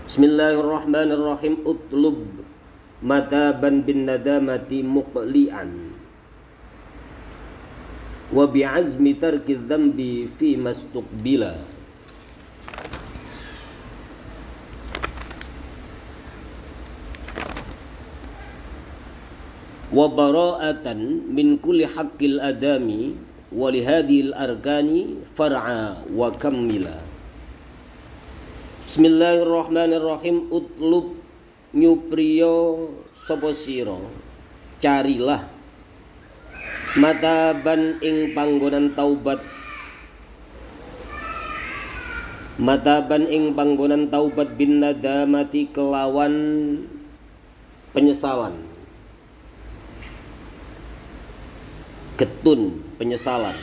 Bismillahirrahmanirrahim. Utlub mataban bin nadamati muqli'an wa bi'azmi tarki dzambi fi mastuqbila. Wa bara'atan min kulli haqqil adami wa li hadhil arkani far'a wa kammila. Bismillahirrahmanirrahim. Utlub nyupriyo sapa sira, carilah mataban ing panggonan taubat, mataban ing panggonan taubat bin nadamati kelawan penyesalan, getun penyesalan,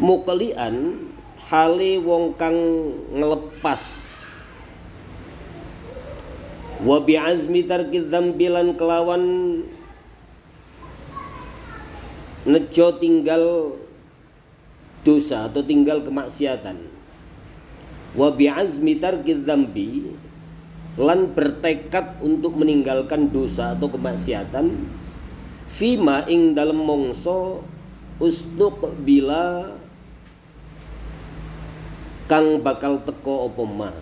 muklian hale wong kang ngelepas, wa bi'azmi tarki dzambi lan kelawan nejo tinggal dosa atau tinggal kemaksiatan, wa bi'azmi tarki dzambi lan bertekad untuk meninggalkan dosa atau kemaksiatan, fima ing dalem mongso usduq bila kang bakal teko apa ma,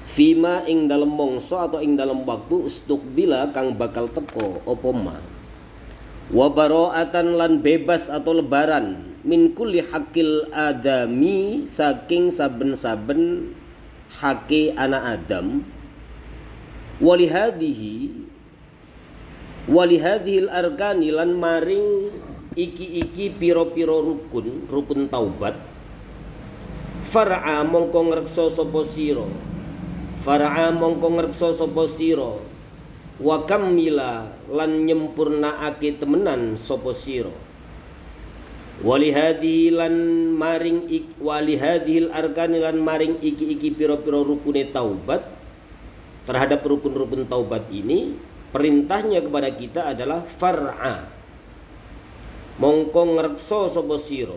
fima ing dalem mongso atau ing dalem waktu ustuqbila kang bakal teko apa ma, wa bara'atan lan bebas atau lebaran min kulli haqqil adami saking saben-saben hake anak Adam, walihadihil arkani lan maring iki piro-piro rukun taubat, far'a mongko ngrekso sapa sira, far'a mongko ngrekso sapa sira, wa kammila lan nyempurnaake temenan sapa sira, walihadihil arkani lan maring iki piro-piro rukune taubat. Terhadap rukun-rukun taubat ini perintahnya kepada kita adalah far'a mongko ngrekso sapa sira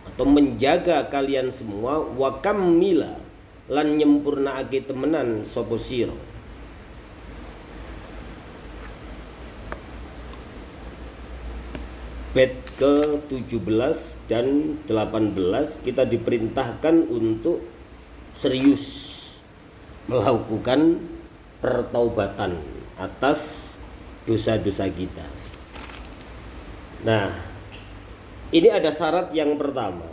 atau menjaga kalian semua, wa kammila lan nyempurnaake temenan sapa sira. Bait ke-17 dan 18 kita diperintahkan untuk serius melakukan pertaubatan atas dosa-dosa kita. Nah, ini ada syarat yang pertama,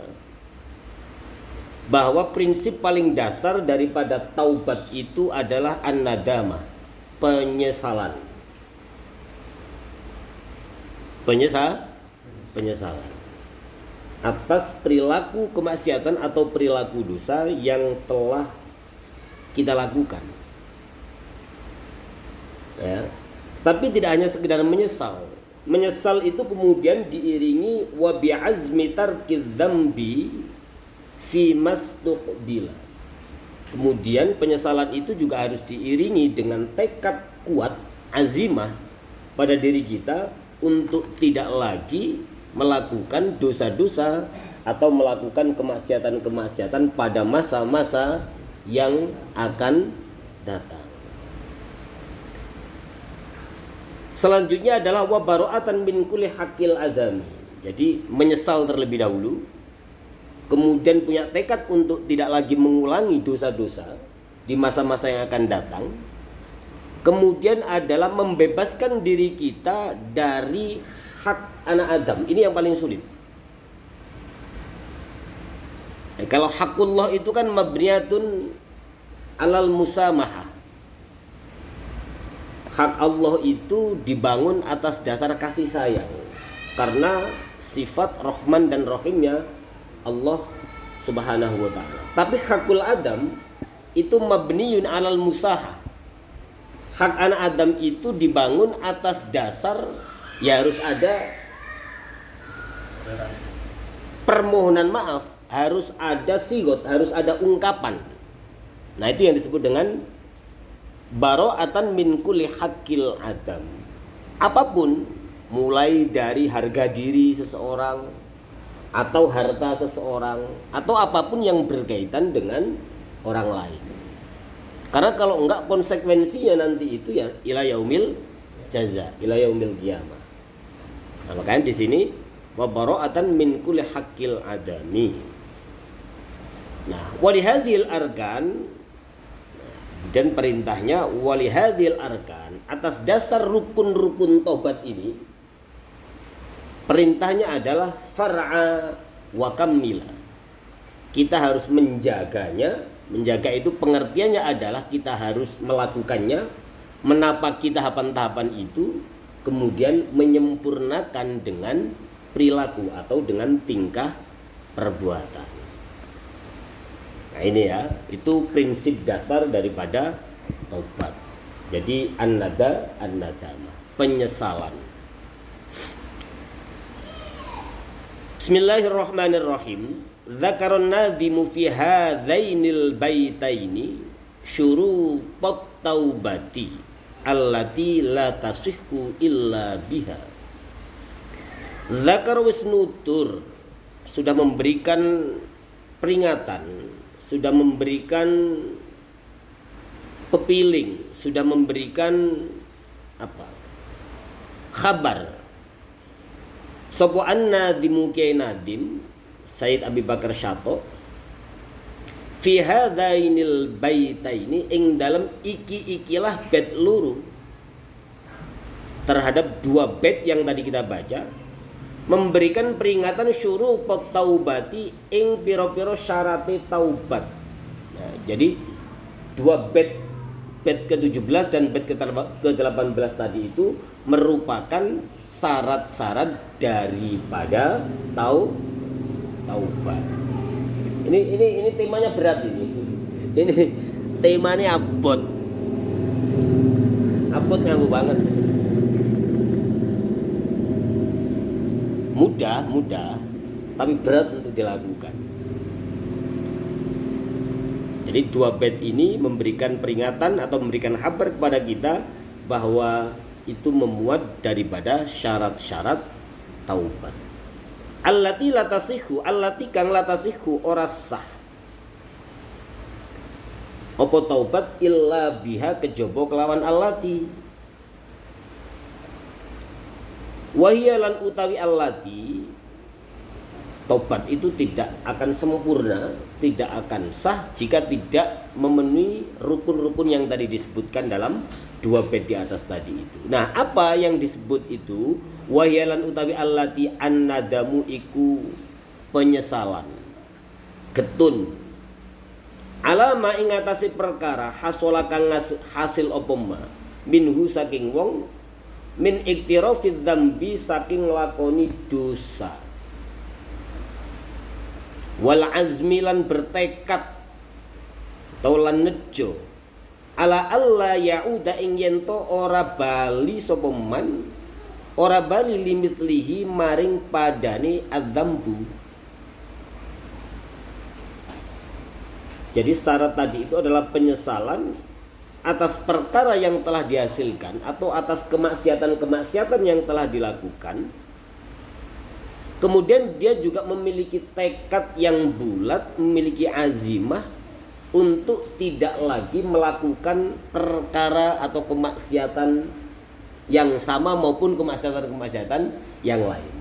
bahwa prinsip paling dasar daripada taubat itu adalah an-nadamah, penyesalan. Penyesalan atas perilaku kemaksiatan atau perilaku dosa yang telah kita lakukan. Ya. Tapi tidak hanya sekedar menyesal. Menyesal itu kemudian diiringi wa bi'azmi tarki dzambi fi mastuqbila. Kemudian penyesalan itu juga harus diiringi dengan tekad kuat, azimah pada diri kita untuk tidak lagi melakukan dosa-dosa atau melakukan kemaksiatan-kemaksiatan pada masa-masa yang akan datang. Selanjutnya adalah wa bara'atan min kulli haqqil adami. Jadi menyesal terlebih dahulu, kemudian punya tekad untuk tidak lagi mengulangi dosa-dosa di masa-masa yang akan datang. Kemudian adalah membebaskan diri kita dari hak anak Adam. Ini yang paling sulit. Kalau hakullah itu kan mabniyatun alal musamahah. Hak Allah itu dibangun atas dasar kasih sayang, karena sifat Rahman dan Rahimnya Allah Subhanahu wa ta'ala. Tapi hakul Adam itu mabniyun alal musahah. Hak anak Adam itu dibangun atas dasar ya harus ada permohonan maaf, harus ada sigot, harus ada ungkapan. Nah, itu yang disebut dengan bara'atan min kulli haqqil adam. Apapun, mulai dari harga diri seseorang, atau harta seseorang atau apapun yang berkaitan dengan orang lain. Karena kalau enggak konsekuensinya nanti itu ya ila yaumil jaza, ila yaumil qiyamah. Nah, makanya di sini wa bara'atan min kulli haqqil adami. Nah, walihadhil arkan dan perintahnya walihadhil arkan atas dasar rukun-rukun taubat ini perintahnya adalah far'a wa kammila. Kita harus menjaganya. Menjaga itu pengertiannya adalah kita harus melakukannya, menapaki tahapan-tahapan itu, kemudian menyempurnakan dengan perilaku atau dengan tingkah perbuatan. Nah ini ya, itu prinsip dasar daripada taubat. Jadi an-nadamah, penyesalan. Bismillahirrahmanirrahim. Dzakarun nadhimu fi hadzainil baitaini syurutat taubati allati la tasihhu illa biha. Dzakar wis nutur, sudah memberikan peringatan, sudah memberikan pepiling, sudah memberikan apa? Kabar. Sapa an-nadimu Kiai Nadim Said Abi Bakar Syato fi hadainil baitaini ing dalam iki-ikilah bait luru terhadap dua bait yang tadi kita baca, memberikan peringatan syurutut taubati ing pira-pira syarate taubat. Nah, jadi dua bait ke-17 dan bait ke-18 tadi itu merupakan syarat-syarat daripada taubat. Ini temanya berat ini. Ini temanya abot. Abot nganggu banget. Mudah, tapi berat untuk dilakukan. Jadi dua bait ini memberikan peringatan atau memberikan kabar kepada kita bahwa itu memuat daripada syarat-syarat taubat. Allati latasihu, allati kang latasihu ora sah apa taubat illa biha kejaba kelawan allati. Wahia lan utawi allati, taubat itu tidak akan sempurna, tidak akan sah jika tidak memenuhi rukun-rukun yang tadi disebutkan dalam dua bait di atas tadi itu. Nah, apa yang disebut itu? Wahyalan utawi allati an-nadamu iku penyesalan, getun. Alama ing atase perkara hasola kang hasil apa ma minhu saking wong min iktirafid dzambi saking lakoni dosa. Wal azmi lan bertekad taulan nejo ala alla yauda ing yento ora bali sapa man ora bali limithlihi maring padane adzambu. Jadi syarat tadi itu adalah penyesalan atas perkara yang telah dihasilkan atau atas kemaksiatan-kemaksiatan yang telah dilakukan. Kemudian dia juga memiliki tekad yang bulat, memiliki azimah untuk tidak lagi melakukan perkara atau kemaksiatan yang sama maupun kemaksiatan-kemaksiatan yang lain.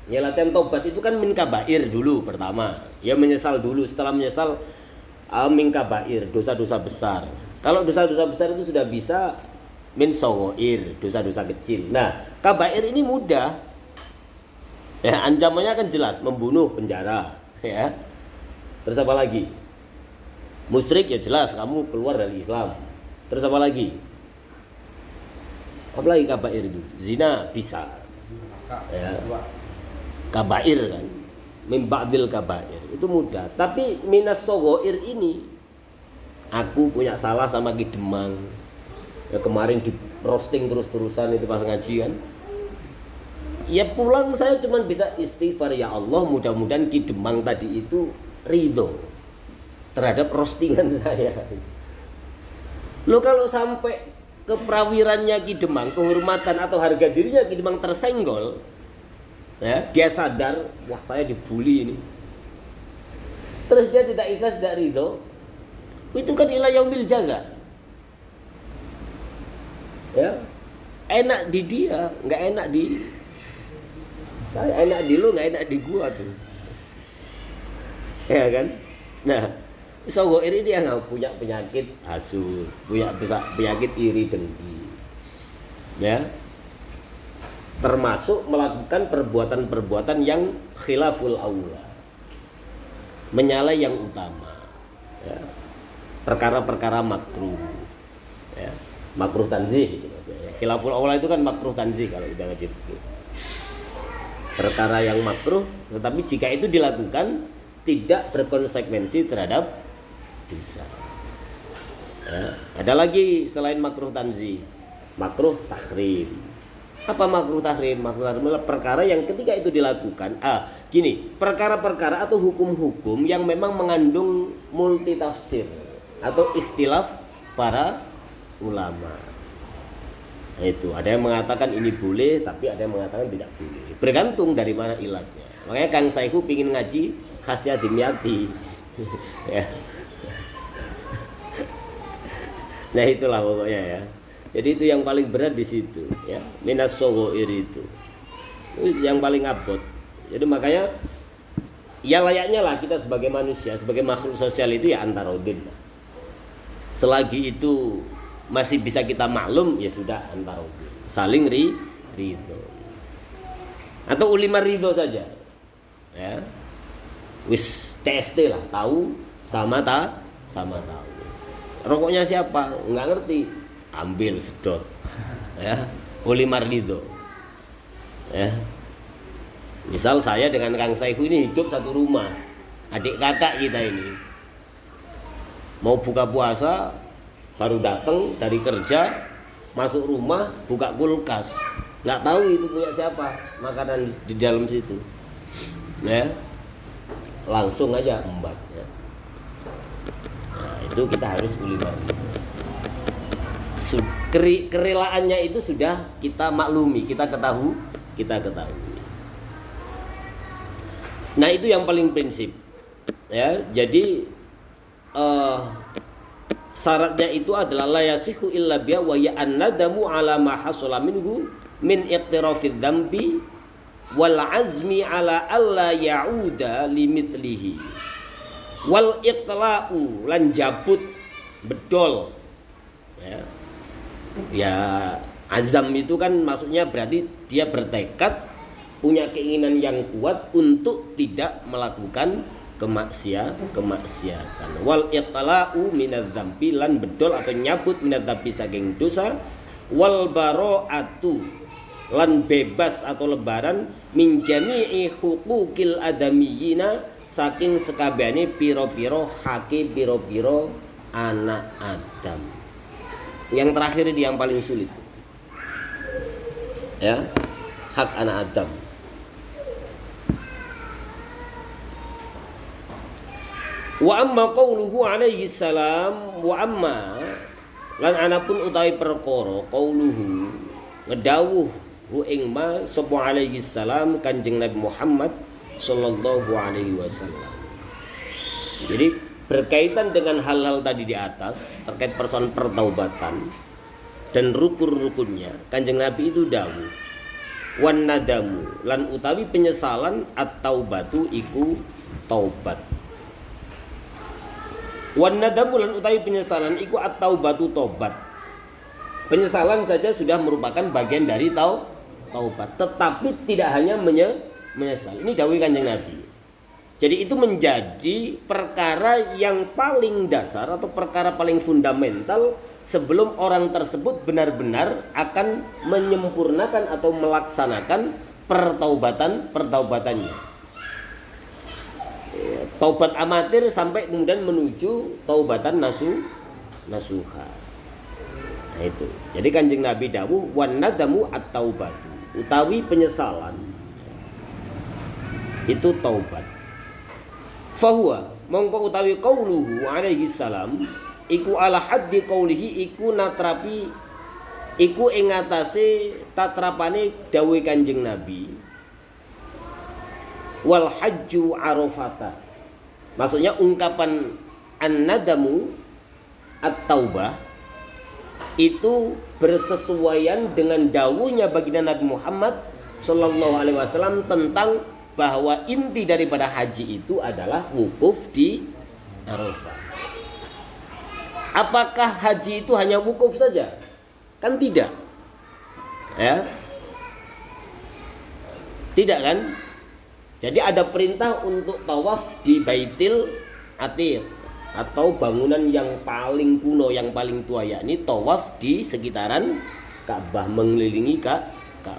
Ya, latihan tobat itu kan min kabair dulu pertama. Ya menyesal dulu, setelah menyesal min kabair, dosa-dosa besar. Kalau dosa-dosa besar itu sudah bisa min sawair, dosa-dosa kecil. Nah, kabair ini mudah. Ya, ancamannya kan jelas, membunuh, penjara, ya. Terus apa lagi? Musyrik ya jelas, kamu keluar dari Islam. Terus apa lagi? Apalagi kabair itu? Zina bisa. Ya. Kabair kan. Min ba'dil kabair. Itu mudah. Tapi minas sogoir ini, aku punya salah sama Ki Demang. Ya kemarin di roasting terus-terusan itu pas ngaji kan. Ya pulang saya cuma bisa istighfar, ya Allah mudah-mudahan Ki Demang tadi itu ridho terhadap roastingan saya. Lo kalau sampai keperawirannya Ki Demang, kehormatan atau harga dirinya Ki Demang tersenggol, Ya, dia sadar, wah saya dibully ini. Terus dia tidak ikhlas, tidak ridho. Itu kan ila yaumil jaza. Ya, enak di dia, nggak enak di saya, enak di lu, nggak enak di gua tuh. Ya kan? Nah, Sogoir ini yang punya penyakit hasud, punya penyakit iri dengki. Ya. Termasuk melakukan perbuatan-perbuatan yang khilaful aula. Menyalahi yang utama. Ya. Perkara-perkara makruh. Ya. Makruh tanzih gitu maksudnya. Khilaful aula itu kan makruh tanzih kalau kita ngaji fikih. Perkara yang makruh, tetapi jika itu dilakukan tidak berkonsekuensi terhadap dosa. Ya. Ada lagi selain makruh tanzih, makruh tahrim. Apa makruh tahrim? Makruh tahrim adalah perkara yang ketika itu dilakukan, gini, perkara-perkara atau hukum-hukum yang memang mengandung multitafsir atau ikhtilaf para ulama. Nah, itu ada yang mengatakan ini boleh, tapi ada yang mengatakan tidak boleh. Bergantung dari mana ilatnya. Makanya Kang Saihu pingin ngaji khasya dimyati. Ya. Nah itulah pokoknya ya. Jadi itu yang paling berat di situ, ya. Minas sogoir itu yang paling abot. Jadi makanya ya layaknya lah kita sebagai manusia, sebagai makhluk sosial itu ya antarodin. Selagi itu masih bisa kita maklum, ya sudah antarodin. Saling ridho. Atau ulimar ridho saja. Ya. Wis TST lah, tahu sama sama tahu. Rokoknya siapa? Enggak ngerti. Ambil sedot. Ya. Ulimar ridho. Ya. Misal saya dengan Kang Saifu ini hidup satu rumah. Adik kakak kita ini. Mau buka puasa baru datang dari kerja, masuk rumah buka kulkas, nggak tahu itu punya siapa makanan di dalam situ, ya langsung aja embat. Ya. Nah, itu kita harus ulimar. Kerelaannya itu sudah kita maklumi, kita ketahui. Nah itu yang paling prinsip, ya. Jadi syaratnya itu adalah la yasihu illa biya wa ya annadamu ala ma hasala minhu min iqtirafid dzambi wal azmi ala alla ya'uda limithlihi wal iqla'u lan jabut bedol. Ya azam itu kan maksudnya berarti dia bertekad, punya keinginan yang kuat untuk tidak melakukan kemaksiatan. Wal itla'u minadz-dzambi lan bedol atau nyabut minadz-dzambi saking dosa. Wal bara'atu lan bebas atau lebaran min jami'i huquqil adamiyina saking sekabehane pira-pira hake pira-pira anak Adam. Yang terakhir ini yang paling sulit. Ya, hak anak Adam. Wa amma qauluhu alaihi salam wa amma lan anapun utawi perkara qauluhu ngedawuh hu ing ma sapa alaihi salam Kanjeng Nabi Muhammad sallallahu alaihi wasallam. Jadi berkaitan dengan hal-hal tadi di atas terkait persoalan pertaubatan dan rukun-rukunnya, Kanjeng Nabi itu dawuh wan nadamu lan utawi penyesalan at-taubatu iku taubat. Wan nadamu lan utawi penyesalan iku at-taubatu tobat. Penyesalan saja sudah merupakan bagian dari taubat, tetapi tidak hanya menyesal. Ini dawuh Kanjeng Nabi. Jadi itu menjadi perkara yang paling dasar atau perkara paling fundamental sebelum orang tersebut benar-benar akan menyempurnakan atau melaksanakan pertaubatannya. Taubat amatir sampai kemudian menuju taubatan nasuha. Nah itu. Jadi Kanjeng Nabi dawuh wan nadamu at-taubatu utawi penyesalan itu taubat. Fahuwa mongko utawi qauluhu alaihi salam iku ala haddi qaulihi iku natrapi iku ing atase tatrapane dawuh Kanjeng Nabi wal hajju arafata. Maksudnya ungkapan an-nadamu at-taubah itu bersesuaian dengan dawuhnya baginda Nabi Muhammad sallallahu alaihi wasallam tentang bahwa inti daripada haji itu adalah wukuf di Arafah. Apakah haji itu hanya wukuf saja? Kan tidak. Ya. Tidak kan? Jadi ada perintah untuk tawaf di Baitil Atiq atau bangunan yang paling kuno, yang paling tua, yakni tawaf di sekitaran Ka'bah, mengelilingi Ka'bah.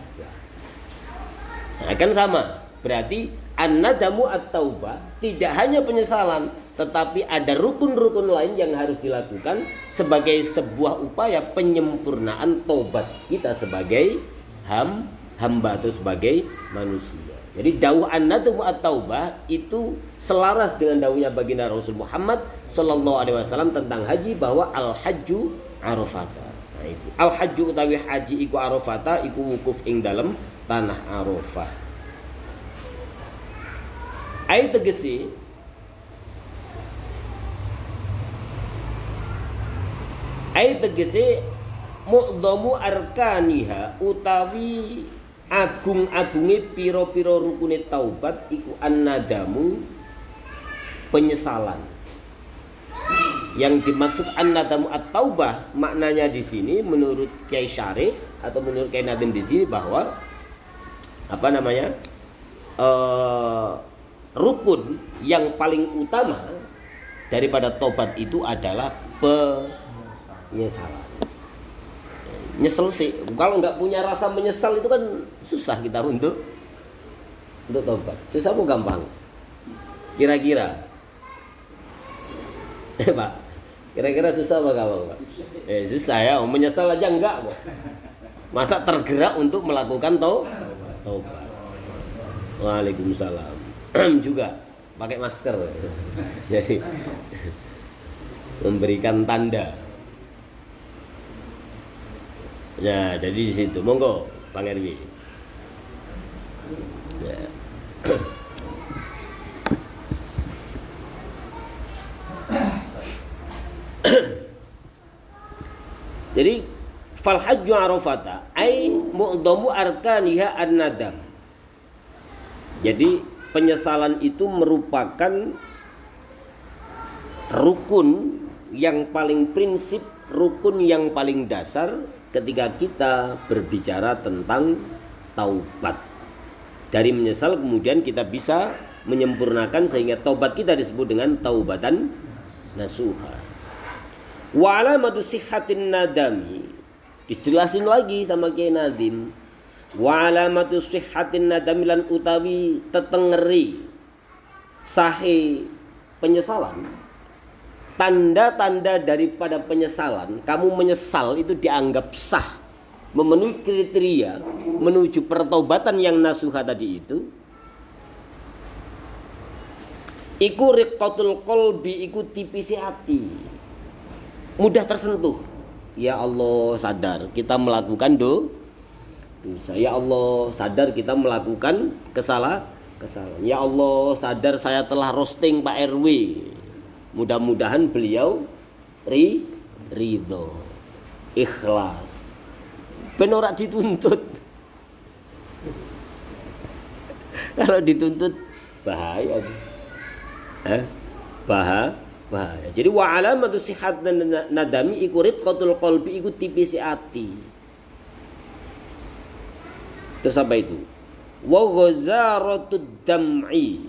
Nah, kan sama. Berarti an-nadamu at-taubah tidak hanya penyesalan, tetapi ada rukun-rukun lain yang harus dilakukan sebagai sebuah upaya penyempurnaan taubat kita sebagai hamba atau sebagai manusia. Jadi dawuh an-nadamu at-taubah itu selaras dengan dawuhnya baginda Rasul Muhammad sallallahu alaihi wasallam tentang haji, bahwa al-hajju arafata. Nah, itu al-hajju utawi haji iku arafata iku wukuf ing dalem tanah Arafah. Ai tegese mu'dhamu arkaniha utawi agung-agunge pira-pira rukune taubat iku an-nadamu penyesalan. Yang dimaksud an-nadamu at-taubah maknanya di sini menurut Kiai Syarih atau menurut Kiai Nadim di sini bahwa rukun yang paling utama daripada tobat itu adalah penyesalan. Nyesel sih, kalau nggak punya rasa menyesal itu kan susah kita untuk tobat. Susah mau gampang? Kira-kira, Pak. Kira-kira susah apa gampang, Pak? Susah ya, menyesal aja enggak, Pak. Masa tergerak untuk melakukan tobat? Waalaikumsalam. Juga pakai masker, jadi memberikan tanda. Ya, jadi di situ, monggo Bang Erwi. Ya. Jadi fal hajju arafata ai mu'dhamu arkaniha an-nadam. Jadi penyesalan itu merupakan rukun yang paling prinsip, rukun yang paling dasar ketika kita berbicara tentang taubat. Dari menyesal kemudian kita bisa menyempurnakan sehingga taubat kita disebut dengan taubatan nasuha. Wa alamatu sihhatin nadami, dijelasin lagi sama Kiai Nadim. Wa alamatu sihhatin nadami lan utawi tetengeri sahih penyesalan, tanda-tanda daripada penyesalan, kamu menyesal itu dianggap sah, memenuhi kriteria menuju pertaubatan yang nasuha tadi itu. Iku riqqatul qalbi, iku tipisi hati, mudah tersentuh. Ya Allah, sadar kita melakukan dosa. Ya Allah, sadar kita melakukan kesalahan. Ya Allah, sadar saya telah roasting Pak RW. Mudah-mudahan beliau ridho, ikhlas. Ben ora dituntut. Kalau dituntut bahaya. Bahaya. Jadi wa alamatu sihat dan nadami iku riqqatul qalbi, iku tipisi ati. Terus apa itu? Wa ghazaratud dam'i.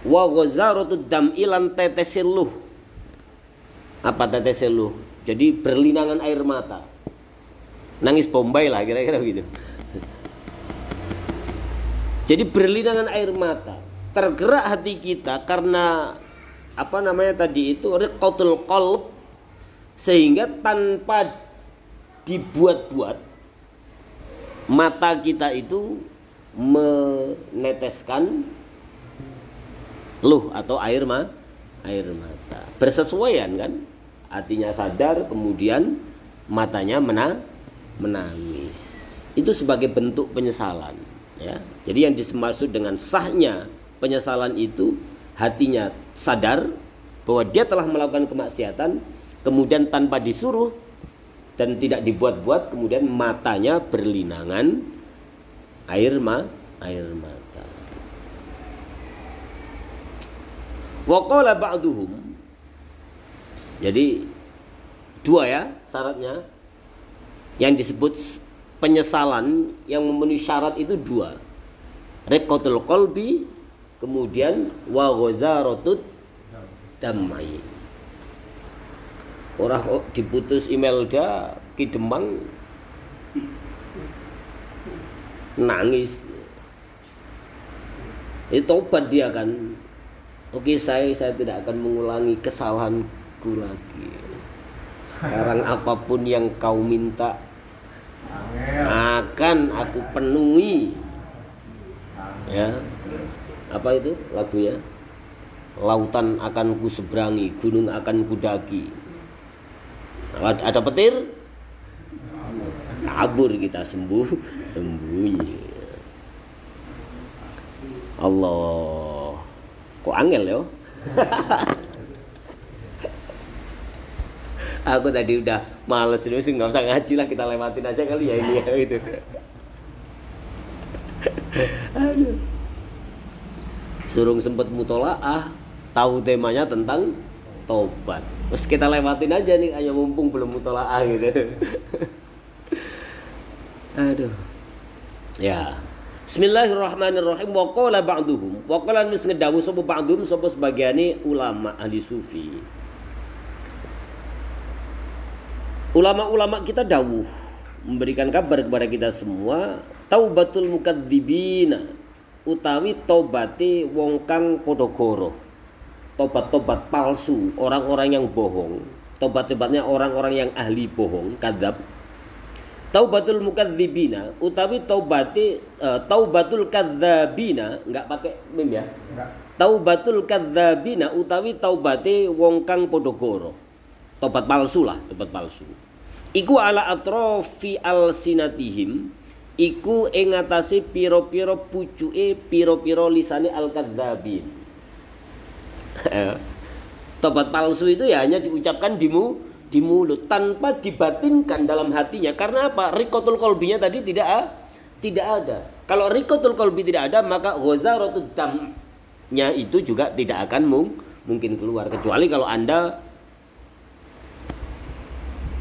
Wa ghazaratud dam'i lan teteseluh. Apa teteseluh? Jadi berlinangan air mata. Nangis Bombay lah kira-kira begitu. Jadi berlinangan air mata. Tergerak hati kita karena tadi itu riqqatul qalb, sehingga tanpa dibuat-buat mata kita itu meneteskan luh atau air mata. Bersesuaian kan? Hatinya sadar, kemudian matanya menangis. itu sebagai bentuk penyesalan, ya. Jadi yang dimaksud dengan sahnya penyesalan itu hatinya sadar bahwa dia telah melakukan kemaksiatan, kemudian tanpa disuruh dan tidak dibuat-buat, kemudian matanya berlinangan air mata. Wa qala ba'duhum, jadi dua ya syaratnya. Yang disebut penyesalan yang memenuhi syarat itu dua. Riqatul qalbi, kemudian wa ghazaratut damai. Orang diputus Imelda Ki Demang nangis. Itu tobat dia kan. Oke, saya tidak akan mengulangi kesalahanku lagi. Sekarang apapun yang kau minta akan aku penuhi. Ya. Apa itu lagunya? Lautan akan ku seberangi, gunung akan ku daki. Ada petir, kabur kita sembunyi. Allah, kok angel ya? Aku tadi udah males ini, nggak usah ngaji lah, kita lewatin aja kali ya ini ya gitu. Aduh. Surung sempet mutolaah, tahu temanya tentang tobat. Terus kita lewatin aja nih, ayo mumpung belum mutolaah gitu. Aduh. Ya. Bismillahirrahmanirrahim. Wa qala ba'duhum. Wa qala mis ngedawu sapa ba'duhum sapa sebagiane ulama ahli sufi. Ulama-ulama kita dawuh memberikan kabar kepada kita semua, taubatul mukadzibina utawi taubate wong kang padha goro. Tobat-tobat palsu, orang-orang yang bohong. Tobat-tobatnya orang-orang yang ahli bohong, kadzab. Taubatul mukadzibina utawi taubate taubatul kadzabina, enggak pakai mim ya. Enggak. Taubatul kadzabina utawi taubate wong kang padha goro. Tobat palsu lah, tobat palsu. Iku ala atrofi alsinatihim, iku ing atase pira-pira pucuke pira-pira lisane al-kadzabin. Tobat palsu itu ya hanya diucapkan di mulut tanpa dibatinkan dalam hatinya. Karena apa? Riqatul qalbinya tadi tidak ada. Kalau riqatul qalbi tidak ada, maka ghazaratud damnya itu juga tidak akan mungkin keluar, kecuali kalau Anda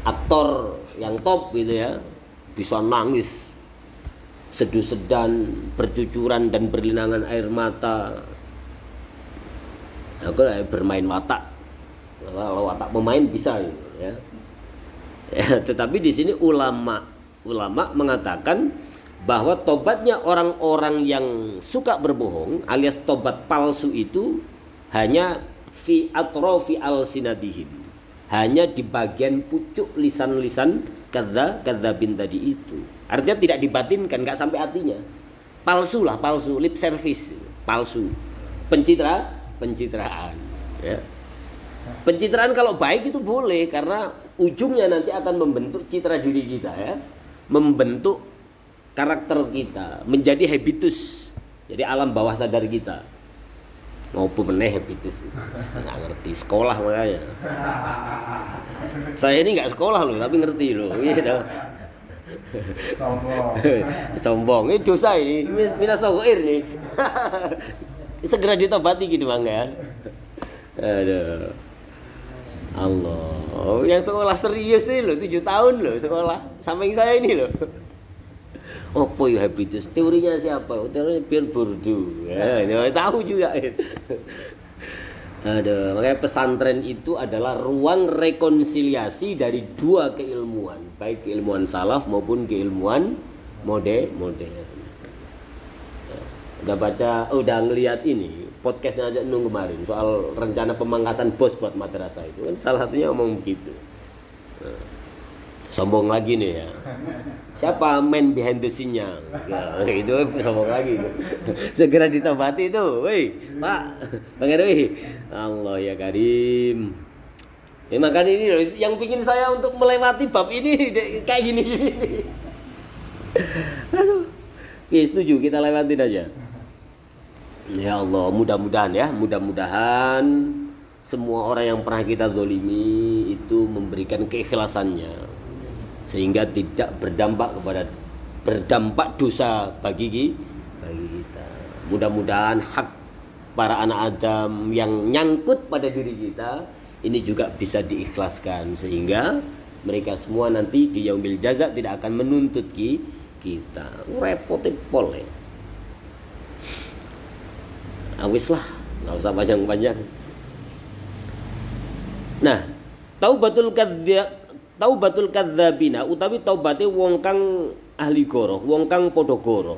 aktor yang top gitu ya, bisa nangis sedu-sedan, bercucuran dan berlinangan air mata. Aku bermain watak, kalau watak pemain bisa ya. Tetapi di sini ulama mengatakan bahwa tobatnya orang-orang yang suka berbohong alias tobat palsu itu hanya fi atrofi al-sinadihim, hanya di bagian pucuk lisan-lisan kadzabin tadi itu. Artinya tidak dibatinkan, nggak sampai hatinya. Palsu lah, palsu, lip service, palsu. Pencitraan. Ya. Pencitraan kalau baik itu boleh, karena ujungnya nanti akan membentuk citra diri kita ya. Membentuk karakter kita, menjadi habitus. Jadi alam bawah sadar kita. Ngopo meneh habitus, nggak ngerti sekolah makanya. Saya ini nggak sekolah loh, tapi ngerti loh. Gitu. Sombong. Ini dosa ini, minas sogoir nih. Segera ditobati gitu bang ya. Aduh. Allah, yang sekolah serius sih loh, 7 tahun loh sekolah, samping saya ini loh. Apa ya habitus? Teorinya siapa? Teorinya Pierre Bourdieu. Ya, tahu juga. Ada, makanya pesantren itu adalah ruang rekonsiliasi dari dua keilmuan, baik keilmuan salaf maupun keilmuan modern. Udah baca, udah ngelihat ini podcastnya aja nunggu kemarin soal rencana pemangkasan bos buat madrasah itu kan salah satunya ngomong begitu. Sombong lagi nih ya. Siapa man behind the scene-nya? Ya, itu sombong lagi. Segera ditobati itu. Woi, Pak, Bang Erwi. Allah ya Karim. Ya makanya ini loh, yang pingin saya untuk melewati bab ini kayak gini. Aduh. Setuju, kita lewatin aja. Ya Allah, mudah-mudahan semua orang yang pernah kita zalimi itu memberikan keikhlasannya sehingga tidak berdampak dosa bagi kita. Mudah-mudahan hak para anak Adam yang nyangkut pada diri kita ini juga bisa diikhlaskan sehingga mereka semua nanti di yaumil jaza tidak akan menuntut kita. Repotin pol ya. Awis lah, nggak usah panjang-panjang. Nah, taubatul kadzabina utawi taubate wong kang ahli goroh, wong kang padha goroh.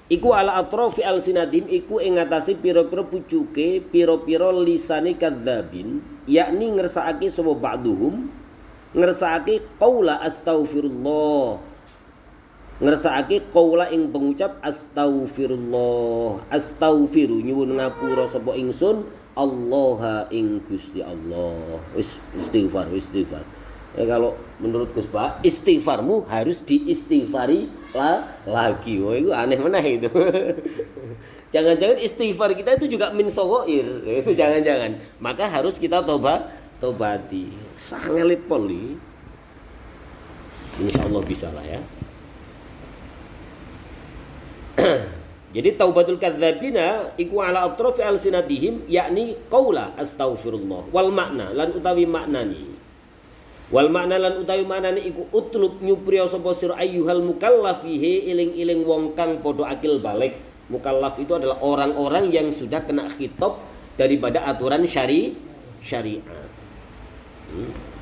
Iku ala atrofi alsinadim iku ing ngatasi pira-pira pucuke, pira-pira lisane kadzabin, yakni ngersakake sapa ba'duhum, ngersakake qaula astaghfirullah. Ngersakake qaula ing pengucap astaghfirullah, astaghfiru nyuwun ngapura sapa ingsun Allah ing Gusti Allah. Istighfar. Kalau menurut Gus Pak, istighfarmu harus diistighfari lagi. Oh, itu aneh meneh itu. Jangan-jangan istighfar kita itu juga min sawair. Itu jangan-jangan. Maka harus kita tobati. Sangat poli. Insyaallah bisa lah ya. Jadi taubatul kadzabina iku ala atrofi alsinatihim yakni qaula astaghfirullah wal makna lan utawi maknani iku utlub nyupriya sapa sira ayyuhal mukallafihi iling-iling wong kang padha akil balik. Mukallaf itu adalah orang-orang yang sudah kena khitab daripada aturan syariat.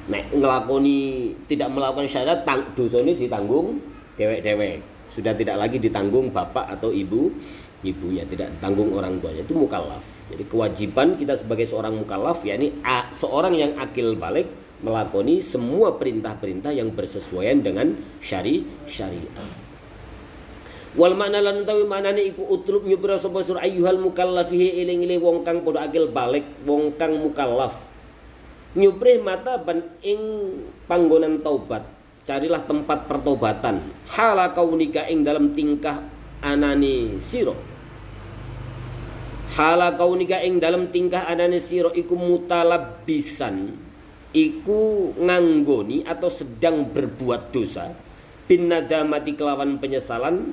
Nek ngelakoni tidak melakukan syariat dosane ditanggung dewek-dewek. Sudah tidak lagi ditanggung bapak atau ibunya, tidak ditanggung orang tuanya, itu mukallaf. Jadi kewajiban kita sebagai seorang mukallaf yakni seorang yang akil balik melakoni semua perintah-perintah yang bersesuaian dengan syariat. Wal makna lan utawi maknane iku utlub nyupira sapa sur ayyuhal mukallafihi eling-eling wong kang padha akil balik, wong kang mukallaf. Nyuprih mata ban ing panggonan taubat. Carilah tempat pertobatan hala kaunika ing dalam tingkah anane sira. Hala kaunika ing dalam tingkah anane sira iku mutalabbisan, iku nganggoni atau sedang berbuat dosa bin nadamati kelawan penyesalan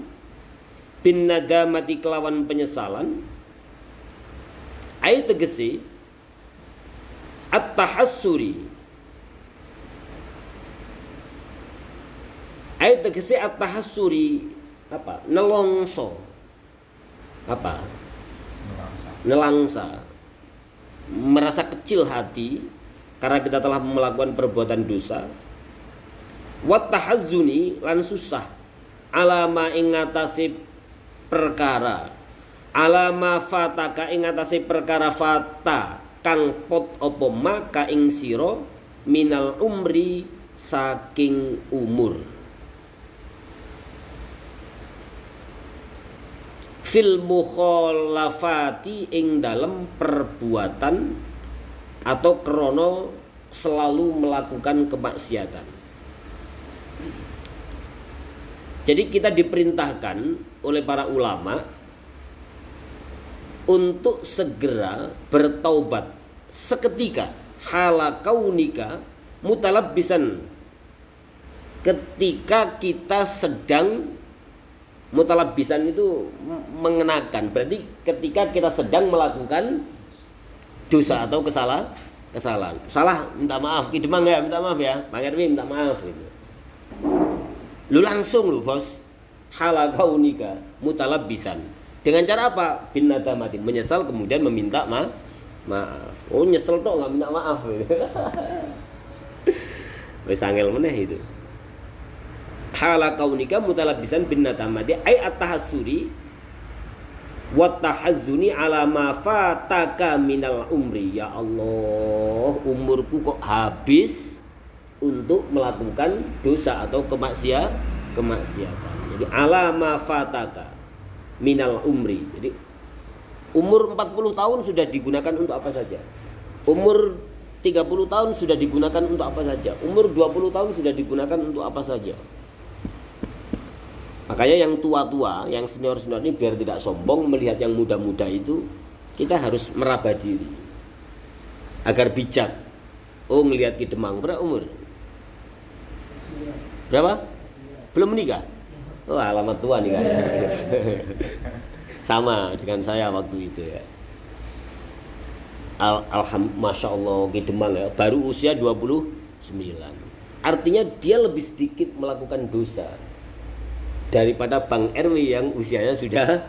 ayat tegese at-tahassuri ayat tegese at-tahassuri apa? Nelongso. Apa? Nelangsa. Merasa kecil hati karena kita telah melakukan perbuatan dosa. Wat tahazzuni lan susah alama ing ngatasi perkara. Alama fataka ing ngatasi perkara fata kang pot apa maka ing sira minal umri saking umur. Fil mukhalafati ing dalam perbuatan atau krono selalu melakukan kemaksiatan. Jadi kita diperintahkan oleh para ulama untuk segera bertaubat seketika hala kaunika mutalabbisan, ketika kita sedang mutalabbisan itu mengenakan, berarti ketika kita sedang melakukan dosa atau kesalahan. Salah minta maaf, kidemang ya minta maaf ya, Pak Erwin minta maaf gitu. Lu langsung lu bos, hala kaunika mutalabbisan. Dengan cara apa? Bin nadamati, menyesal kemudian meminta maaf. Oh nyesel toh nggak minta maaf gitu. Wis angel meneh itu. Hala kaunika mutalabbisan bin nadamati ay at-tahassuri wa tahazzuni ala ma fataka minal umri. Ya Allah, umurku kok habis untuk melakukan dosa atau kemaksiatan. Jadi ala ma fataka minal umri. Jadi umur 40 tahun sudah digunakan untuk apa saja. Umur 30 tahun sudah digunakan untuk apa saja. Umur 20 tahun sudah digunakan untuk apa saja. Makanya yang tua-tua, yang senior-senior ini biar tidak sombong melihat yang muda-muda itu, kita harus meraba diri agar bijak. Oh, ngelihat Ki Demang berapa umur? Berapa? Belum menikah? Oh, alamat tua nih kayaknya. Sama dengan saya waktu itu ya. Masya Allah, Ki Demang ya, baru usia 29. Artinya dia lebih sedikit melakukan dosa daripada Bang RW yang usianya sudah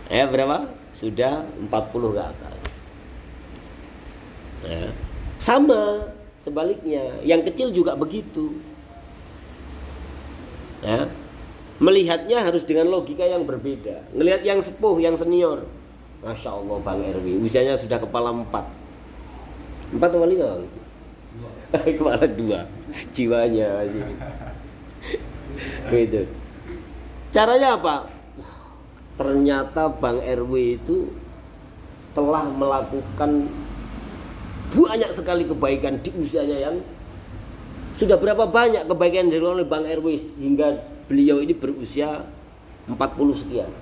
berapa? Sudah 40 ke atas. Ya. Sama sebaliknya, yang kecil juga begitu. Ya. Melihatnya harus dengan logika yang berbeda. Ngelihat yang sepuh, yang senior, Masya Allah Bang RW usianya sudah kepala 4 atau 5? Kepala 2 jiwanya masih. Gitu. Caranya apa? Ternyata Bang RW itu telah melakukan banyak sekali kebaikan di usianya yang sudah berapa banyak kebaikan yang dilakukan oleh Bang RW sehingga beliau ini berusia 40 sekian.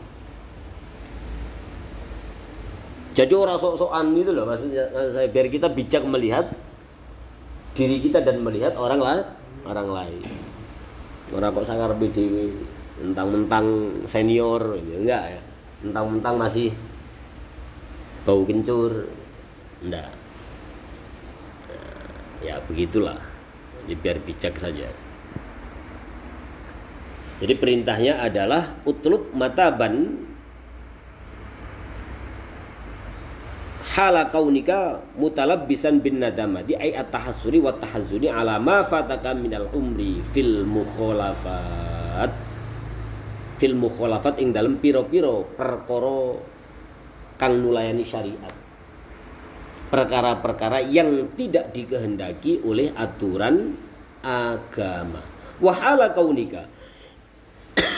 Jadi orang sok-sokan gitu loh maksudnya saya, biar kita bijak melihat diri kita dan melihat orang lain. Orang kok sangar BDW mentang-mentang senior gitu. Enggak ya. Mentang-mentang masih bau kencur. Enggak. Ya begitulah. Jadi biar bijak saja. Jadi perintahnya adalah utlub mataban hala kaunika mutalabbisan bin nadamati ay at-tahassuri wa tahazzuni ala ma fataka minal umri fil mukhalafat ing dalem pira-pira perkara kang nulayani syariat, perkara-perkara yang tidak dikehendaki oleh aturan agama. Wa hala kaunika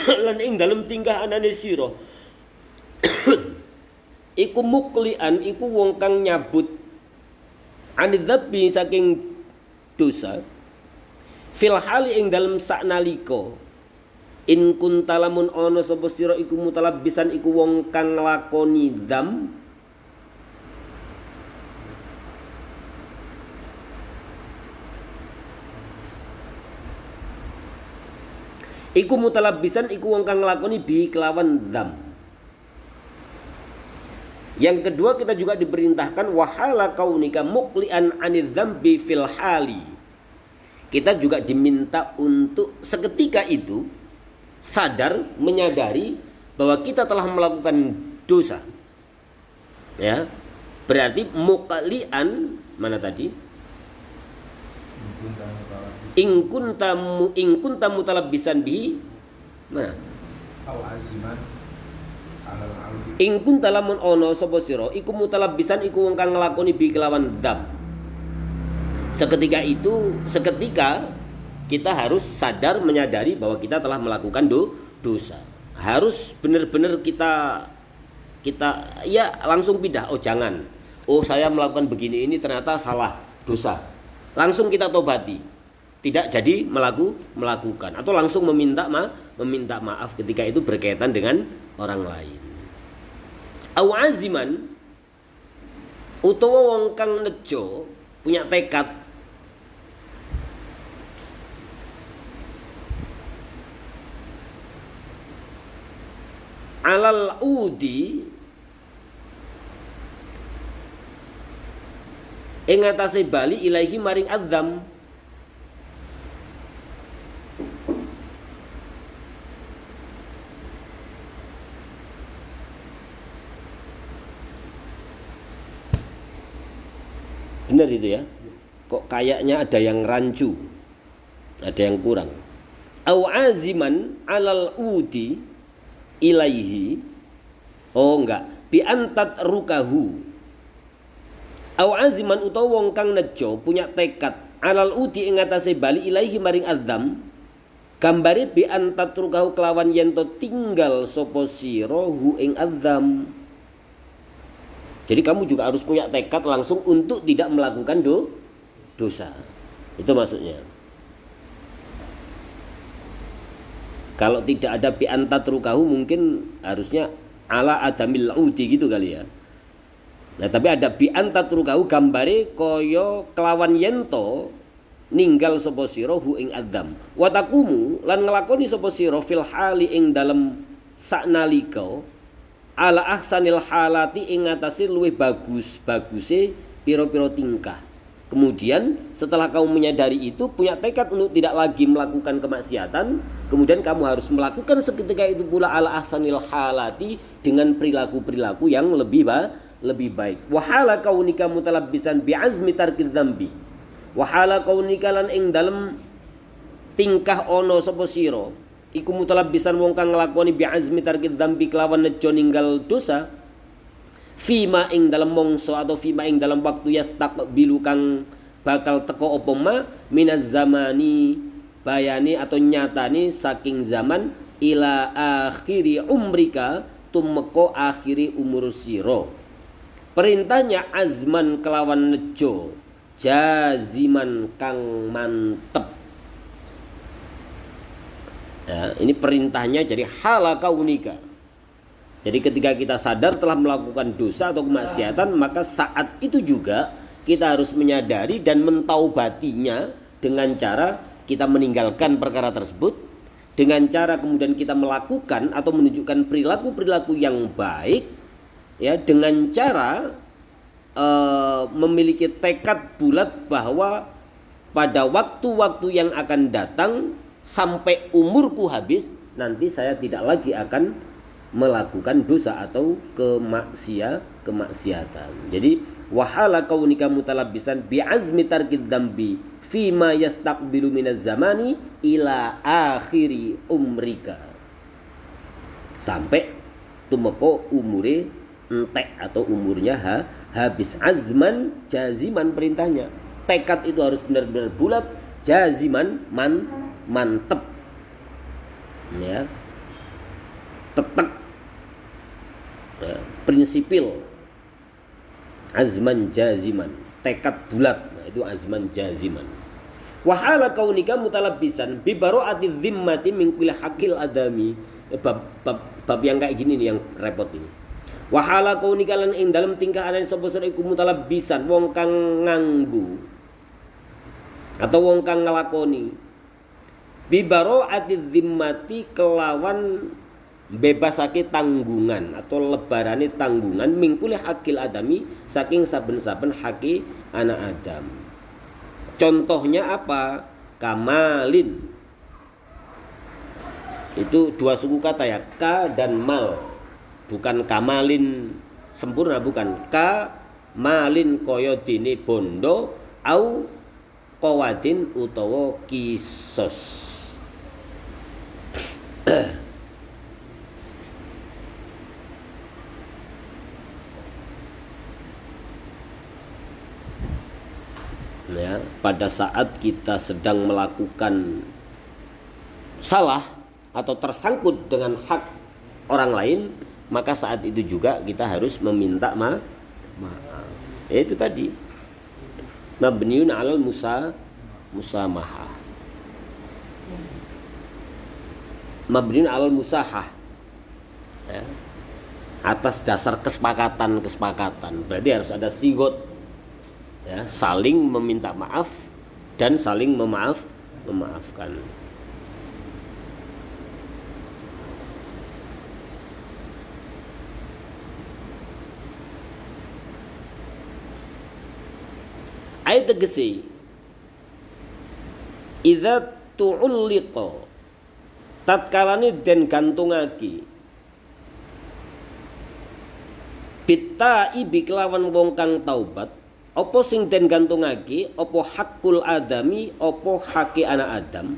lan ing dalem tingkah anane sira iku muklian, iku wong kang nyabut anidzabi saking dosa fil hali ing dalem saknalika in kuntalamun ana sapa sira iku mutalabbisan iku wong kang nglakoni dzam iku mutalabbisan iku wong kang nglakoni bi kelawan dzam. Yang kedua kita juga diperintahkan wahala kaunika muqlian anidzambi fil hali. Kita juga diminta untuk seketika itu sadar, menyadari bahwa kita telah melakukan dosa. Ya. Berarti muqlian mana tadi? In kunta mutalabbisan bihi. Mana? In kunta lamun ono sapa sira iku mutalabbisan iku wong kang nglakoni bi kelawan dzam. Seketika kita harus sadar menyadari bahwa kita telah melakukan dosa. Harus benar-benar kita ya langsung pindah. Oh jangan. Oh saya melakukan begini ini ternyata salah, dosa. Langsung kita tobati. Tidak jadi melakukan atau langsung meminta maaf ketika itu berkaitan dengan orang lain. Au aziman utawa wong kang nejo punya tekad alal udi ing atase bali ilahi maring adzam. Benar itu ya. Kok kayaknya ada yang rancu, ada yang kurang. Au aziman alal udi ilaihi. Oh enggak, bi antat rukahu. Au aziman utawa wong kang nejo punya tekad alal udi ing atase bali ilaihi maring adzam. Gambare bi antat rukahu kelawan yen to tinggal sapa sira hu ing adzam. Jadi kamu juga harus punya tekad langsung untuk tidak melakukan dosa. Itu maksudnya. Kalau tidak ada bi antatrukahu mungkin harusnya ala adamil udi gitu kali ya. Nah tapi ada bi antatrukahu gambare kaya kelawan yento ninggal sapa sira hu ing adam. Wa taqumu lan nglakoni sapa sira fil hali ing dalem saknalika ala ahsanil halati ing ngatasi luwih baguse piro-piro tingkah. Kemudian setelah kamu menyadari itu, punya tekad untuk tidak lagi melakukan kemaksiatan, kemudian kamu harus melakukan seketika itu pula ala ahsanil halati dengan perilaku-perilaku yang lebih baik. Wahala kaunika mutalabbisan bi'azmi tarkid dzambi. Wahala kaunika lan ing dalem tingkah ono sapa sira iku mutalabbisan wong kang nglakoni bi'azmi tarkid dzambi kelawan nejo ninggal dosa. Fima ing dalam mongso atau fima ing dalam waktu yastaqbilu kang bakal teko apa ma minaz zamani bayani atau nyatani saking zaman ila akhiri umrika tumeko akhiri umur siro. Perintahnya azman kelawan nejo jaziman kang mantep. Ya, ini perintahnya jadi halaka unika. Jadi ketika kita sadar telah melakukan dosa atau kemaksiatan, maka saat itu juga kita harus menyadari dan mentaubatinya dengan cara kita meninggalkan perkara tersebut, dengan cara kemudian kita melakukan atau menunjukkan perilaku-perilaku yang baik, ya, dengan cara memiliki tekad bulat bahwa pada waktu-waktu yang akan datang sampai umurku habis, nanti saya tidak lagi akan melakukan dosa atau kemaksiatan. Jadi wahala kaunika mutalabbisan bi'azmi tarkid dzambi fima yastaqbilu minaz zamani ila akhiri umrika. Sampai tumeko umure entek atau umurnya habis. Azman jaziman perintahnya. Tekad itu harus benar-benar bulat, jaziman mantep. Ya. Tetek, ya, prinsipil, azman jaziman, tekad bulat, nah, itu azman jaziman. Wahala kaunika mutalabbisan bi baro'ati dhimmati min kulli haqqil adami. Bab yang kayak gini nih yang repot ini. Wahala kaunika lan ing dalem tingkah ana sapa sira iku mutalabbisan wong kang nganggu atau wong kang nglakoni bi baro'ati dhimmati kelawan bebasake tanggungan atau lebarane tanggungan mingkuli hakil adami saking saben-saben haki anak Adam. Contohnya apa? Kamalin. Itu dua suku kata ya, ka dan mal. Bukan kamalin sempurna, bukan. Ka malin kaya dene bondo au qawadin utawa kisos. Ya, pada saat kita sedang melakukan salah atau tersangkut dengan hak orang lain, maka saat itu juga kita harus meminta maaf. Itu tadi mabniun 'alal musamahah. Mabniun 'alal musahah. Ya. Atas dasar kesepakatan. Berarti harus ada sigot. Ya, saling meminta maaf dan saling memaafkan. Ayat tegese idza tu'ulliqa tatkalane den gantungake bitta ibi kelawan wong kang taubat. Apa sing den gantungake? Apa hakul adami? Apa hake anak Adam?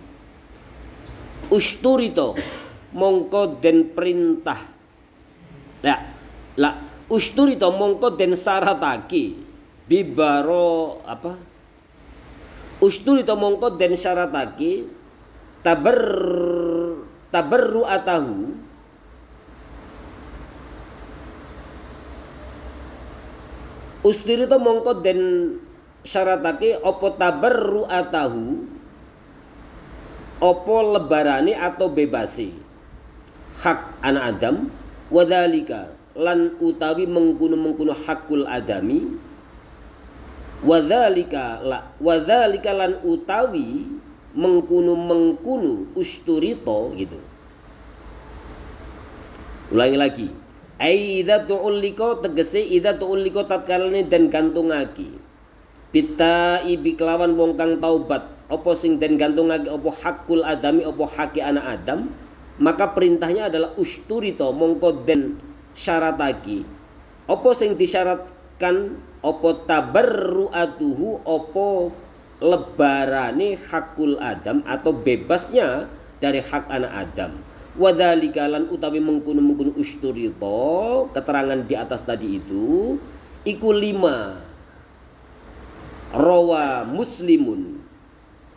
Usturito mongko den perintah. La usturito mongko den syaratake. Bibaro apa? Usturito mongko den syaratake tabarru atahu. Ustirita mongko den syaratake apa tabarru'atahu apa lebarane atau bebasi hak anak Adam, wadzalika lan utawi mengkuno hakul adami, wadzalika lan utawi mengkuno usturito gitu. Ulangi lagi. Idza tu'ulliko tegese idza tu'ulliko tatkalane den gantungake. Bita ibi kelawan wong kang taubat apa sing den gantungake apa hakul adami apa haki anak Adam, maka perintahnya adalah usturito mongko den syaratake. Apa sing disyaratkan apa tabarruatuhu apa lebarane hakul Adam atau bebasnya dari hak anak Adam. Wadzalika lan utawi mengkuno usturito, keterangan di atas tadi itu iku 5 rawa Muslimun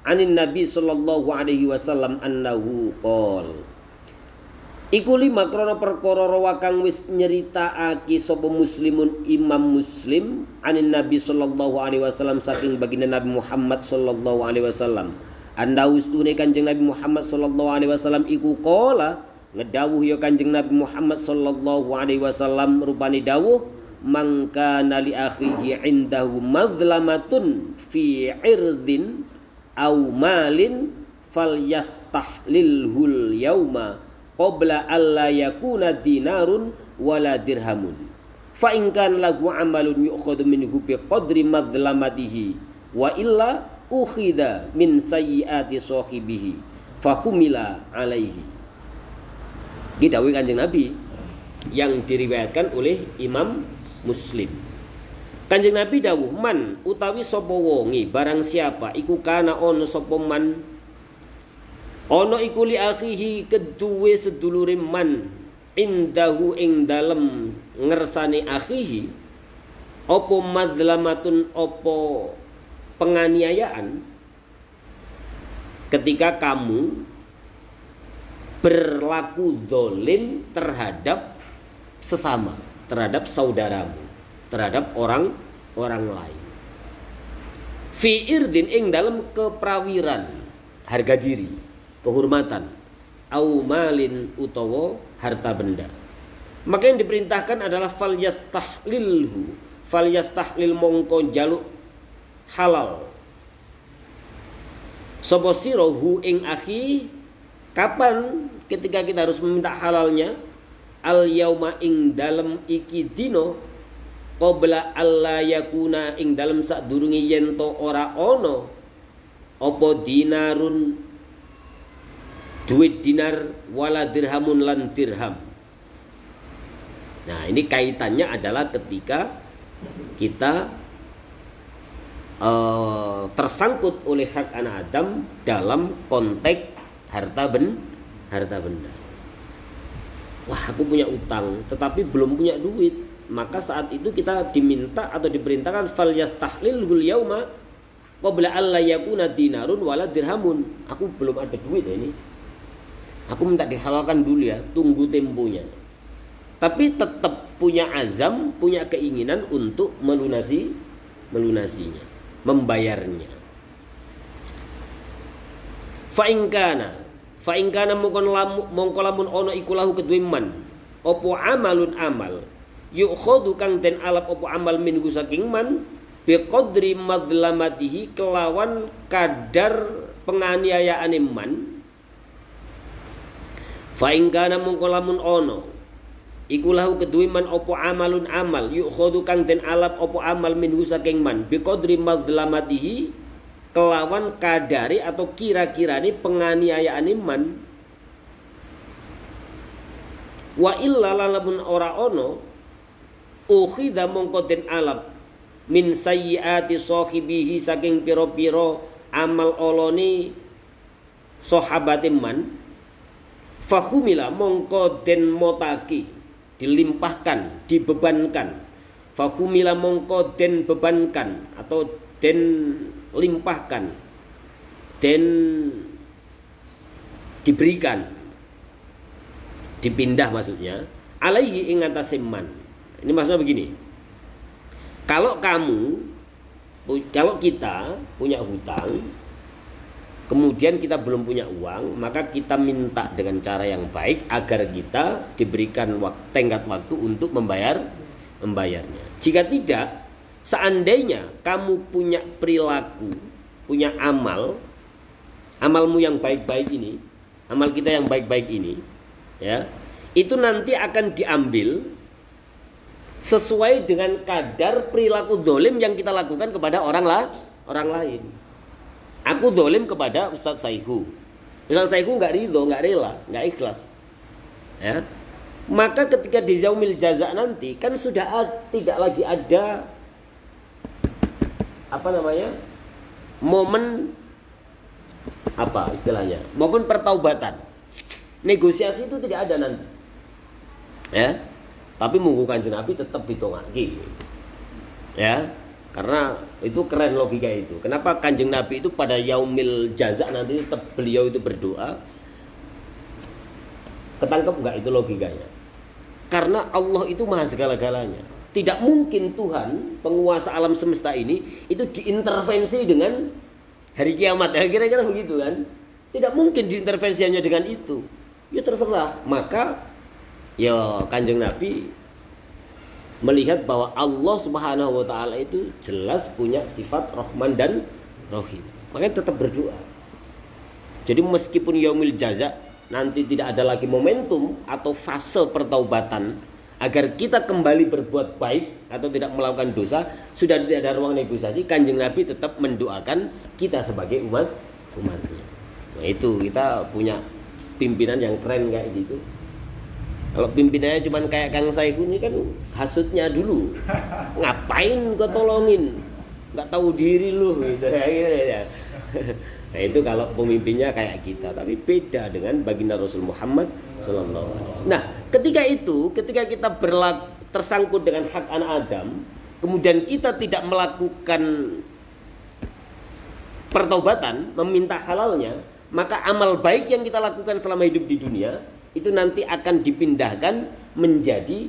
anin Nabi sallallahu alaihi wasallam annahu qol. Iku 5 krana perkara rawa kang wis nyeritakake sapa Muslimun Imam Muslim anin Nabi sallallahu alaihi wasallam saking baginda Nabi Muhammad sallallahu alaihi wasallam. Anda ustune Kanjeng Nabi Muhammad sallallahu alaihi wasallam iku qala ngedawuh ya Kanjeng Nabi Muhammad sallallahu alaihi wasallam rupane dawuh mangka li akhihi indahu mazlamatun fi irdin au malin falyastahlilhul yauma qabla alla yakuna dinarun wala dirhamun fa in kan lahu amalun yu'khadhu minhu bi qadri mazlamatihi wa illa ukhida min sayyiati sahibihi fahumila alaihi. Dawuh Kanjeng Nabi yang diriwayatkan oleh Imam Muslim. Kanjeng Nabi dawuh man utawi sapa wonge barang siapa iku kana ono sapa man ono iku li akhihi keduwe sedulure man indahu ing dalem ngersane akhihi apa mazlamatun apa penganiayaan, ketika kamu berlaku zalim terhadap sesama, terhadap saudaramu, terhadap orang lain. Fi irdin ing dalam keprawiran, harga diri, kehormatan, au malin utawa harta benda. Maka yang diperintahkan adalah falyastahlil mongko jaluk halal sapa sira hu ing akhi. Kapan ketika kita harus meminta halalnya? Al yauma ing dalem iki dino qabla alla yakuna ing dalem sadurunge yen to ora ana apa dinarun duit dinar wala dirhamun lan dirham. Nah, ini kaitannya adalah ketika kita tersangkut oleh hak anak Adam dalam konteks harta benda. Wah, aku punya utang tetapi belum punya duit, maka saat itu kita diminta atau diperintahkan falyastahlilhul yauma qabla alla yakuna dinarun wala dirhamun. Aku belum ada duit ini, aku minta dihalalkan dulu ya, tunggu temponya. Tapi tetap punya azam, punya keinginan untuk melunasinya, membayarnya. Fa in kana mongko lamun ana iku lahu kedue man apa amalun amal yukhadhu kang den alap apa amal minhu saking man bi qadri madlamatihi kelawan kadar penganiayaane man. Fa in kana mongko lamun ana iku lahu kedue man apa amalun amal yukhadhu kang den alap apa amal minhu saking man bi qadri madlamatihi kelawan kadari atau kira-kirane penganiayaan iman. Wa illa lamun ora ono ukhidha mongko den alap min sayyiati sahibihi saking pira-pira amal olone sahabat iman. Fahumila mongko den motaki, dilimpahkan, dibebankan. Fahumila mongko den bebankan atau den limpahkan, dan diberikan, dipindah maksudnya alaihi ing atase man. Ini maksudnya begini, kalau kita punya hutang kemudian kita belum punya uang, maka kita minta dengan cara yang baik agar kita diberikan tenggat waktu untuk membayarnya. Jika tidak, seandainya kamu punya perilaku, punya amalmu yang baik-baik ini, amal kita yang baik-baik ini, ya, itu nanti akan diambil sesuai dengan kadar perilaku dolim yang kita lakukan kepada orang lain. Aku dolim kepada Ustadz Saihu. Ustadz Saihu nggak ridho, nggak rela, nggak ikhlas, ya. Maka ketika di yaumil jaza nanti kan sudah tidak lagi ada momen momen pertaubatan, negosiasi itu tidak ada nanti, ya. Tapi munggu Kanjeng Nabi tetap ditongaki, ya, karena itu keren logika itu. Kenapa Kanjeng Nabi itu pada yaumil jaza nanti tetap beliau itu berdoa? Ketangkep nggak itu logikanya? Karena Allah itu maha segala-galanya. Tidak mungkin Tuhan penguasa alam semesta ini itu diintervensi dengan hari kiamat, ya, kira-kira begitu kan? Tidak mungkin diintervensi hanya dengan itu. Ya terserah. Maka ya Kanjeng Nabi melihat bahwa Allah Subhanahu wa taala itu jelas punya sifat Rahman dan Rahim. Makanya tetap berdoa. Jadi meskipun yaumil jaza nanti tidak ada lagi momentum atau fase pertaubatan agar kita kembali berbuat baik atau tidak melakukan dosa, sudah tidak ada ruang negosiasi, Kanjeng Nabi tetap mendoakan kita sebagai umatnya. Nah itu kita punya pimpinan yang keren kayak gitu. Kalau pimpinannya cuma kayak Kang Saihu ini kan hasutnya dulu, ngapain kau tolongin, nggak tahu diri lu gitu ya. Nah itu kalau pemimpinnya kayak kita, tapi beda dengan baginda Rasul Muhammad Sallallahu Alaihi Wasallam. Nah ketika kita tersangkut dengan hak anak Adam, kemudian kita tidak melakukan pertaubatan, meminta halalnya, maka amal baik yang kita lakukan selama hidup di dunia itu nanti akan dipindahkan menjadi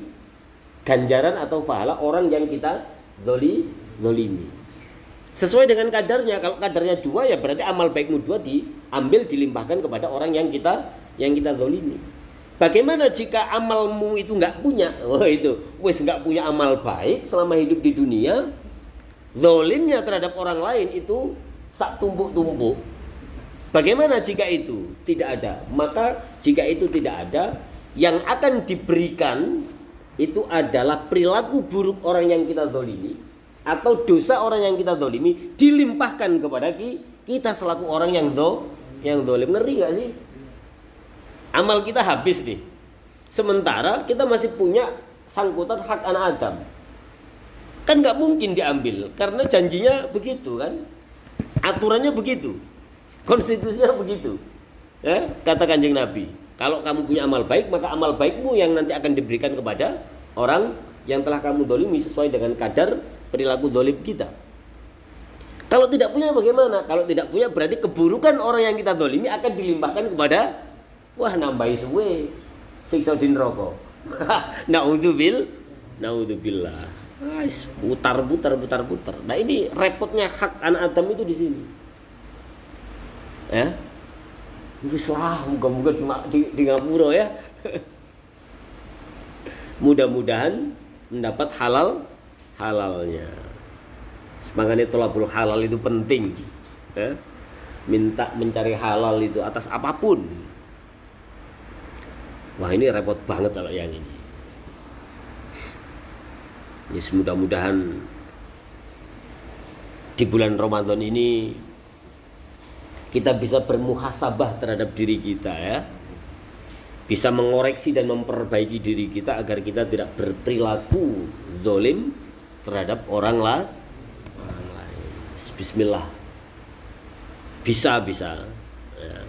ganjaran atau pahala orang yang kita zolimi. Sesuai dengan kadarnya. Kalau kadarnya 2 ya berarti amal baikmu 2 diambil dilimpahkan kepada orang yang kita zolimi. Bagaimana jika amalmu itu nggak punya? Nggak punya amal baik selama hidup di dunia, zolimnya terhadap orang lain itu sak tumpuk-tumpuk. Bagaimana jika itu tidak ada? Maka jika itu tidak ada, yang akan diberikan itu adalah perilaku buruk orang yang kita zalimi atau dosa orang yang kita zalimi dilimpahkan kepada kita selaku orang yang zalim. Ngeri gak sih? Amal kita habis nih. Sementara kita masih punya sangkutan hak anak Adam. Kan gak mungkin diambil karena janjinya begitu kan? Aturannya begitu. Konstitusinya begitu, ya, kata Kanjeng Nabi. Kalau kamu punya amal baik, maka amal baikmu yang nanti akan diberikan kepada orang yang telah kamu dolimi sesuai dengan kadar perilaku dolim kita. Kalau tidak punya bagaimana? Kalau tidak punya berarti keburukan orang yang kita dolimi akan dilimpahkan kepada nambahi suwe siksa di neraka. Naudzubillah. Putar. Nah ini repotnya hak anak Adam itu di sini. Ya, moga-moga di ngapura ya. Mudah-mudahan mendapat halalnya. Makanya thalabul halal itu penting, ya. Minta mencari halal itu atas apapun. Wah ini repot banget kalau yang ini. Ya, mudah-mudahan di bulan Ramadan ini kita bisa bermuhasabah terhadap diri kita, ya. Bisa mengoreksi dan memperbaiki diri kita agar kita tidak berperilaku zalim terhadap orang lain. Bismillah. Bisa. Ya.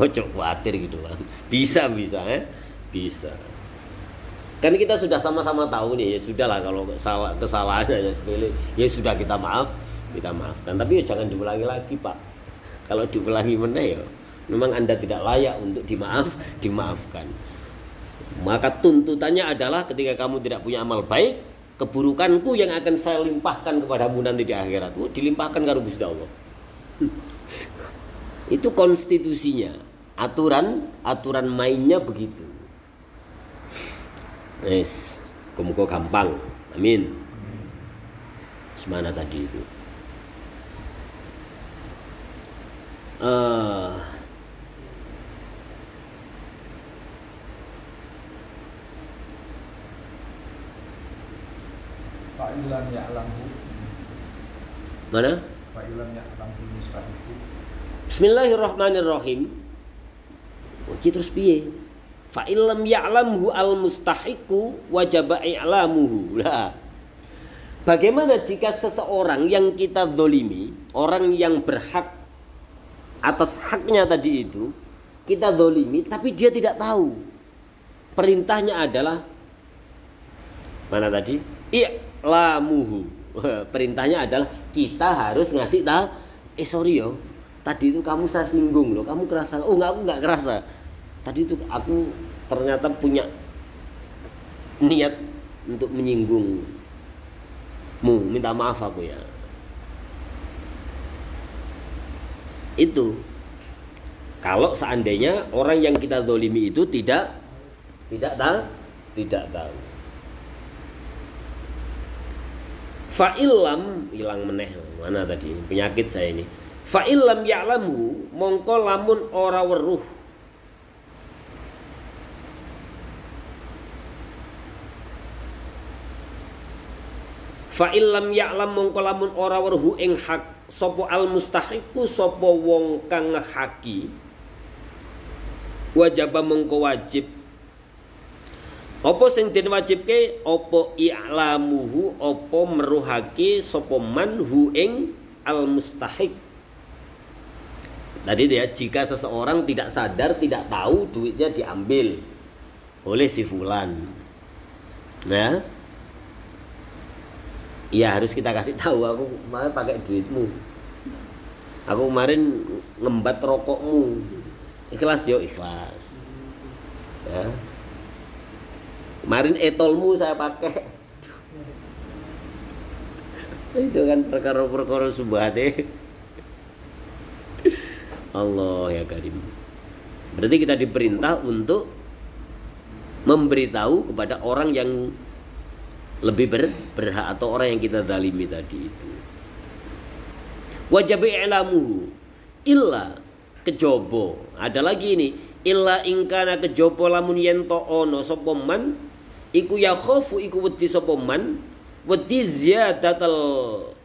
Ojo khawatir gitu kan. Bisa ya. Bisa. Kan kita sudah sama-sama tahu nih, ya sudahlah kalau kesalahannya sepele, ya sudah kita maafkan. Tapi ya jangan diulangi lagi, Pak. Kalau diulangi meneh ya memang Anda tidak layak untuk dimaafkan. Maka tuntutannya adalah ketika kamu tidak punya amal baik, keburukanku yang akan saya limpahkan kepadamu nanti di akhirat, dilimpahkan karo Gusti Allah. Itu konstitusinya, aturan mainnya begitu. Yes, muka gampang. Amin. Semana tadi itu? Fa'ilam ya'lamhu. Mana? Fa'ilam ya'lamhu mustahiqu. Bismillahirrahmanirrahim. Oke, terus piye? Fa'ilam ya'lamhu al-mustahiqu wajaba i'lamuhu. Lah. Bagaimana jika seseorang yang kita zolimi, orang yang berhak atas haknya tadi itu, kita zolimi tapi dia tidak tahu. Perintahnya adalah mana tadi? I'lamuhu. Perintahnya adalah kita harus ngasih tahu. Sorry yo, tadi itu kamu saya singgung loh, kamu kerasa. Oh enggak, aku enggak kerasa. Tadi itu aku ternyata punya niat untuk menyinggungmu, minta maaf aku ya. Itu kalau seandainya orang yang kita zolimi itu tidak tahu. Fa'ilam hilang meneh mana tadi penyakit saya ini. Fa'ilam ya'lamhu mongko lamun ora weruh. Fa'ilam ya'lam mongko lamun ora weruh ing hak sapa al mustahiqu sapa wong kang ngehaki. Wajib mongko wajib. Apa sing den wajibke apa i'lamuhu apa meruhake sapa man hu ing al mustahiq. Tadi ya, jika seseorang tidak sadar, tidak tahu duitnya diambil oleh si fulan. Nah, ya harus kita kasih tahu, aku kemarin pakai duitmu. Aku kemarin ngembat rokokmu. Ikhlas yo, ikhlas. Ya. Kemarin etolmu saya pakai. Itu kan perkara-perkara subhate. Allah ya Karim. Berarti kita diperintah untuk memberitahu kepada orang yang lebih berhak atau orang yang kita zalimi tadi itu. Wajib i'lamuhu illa kejobo. Ada lagi ini, illa ingkana kejobo lamun yen to ono sapa man iku ya khofu iku wedi sapa man wedi ziyadatal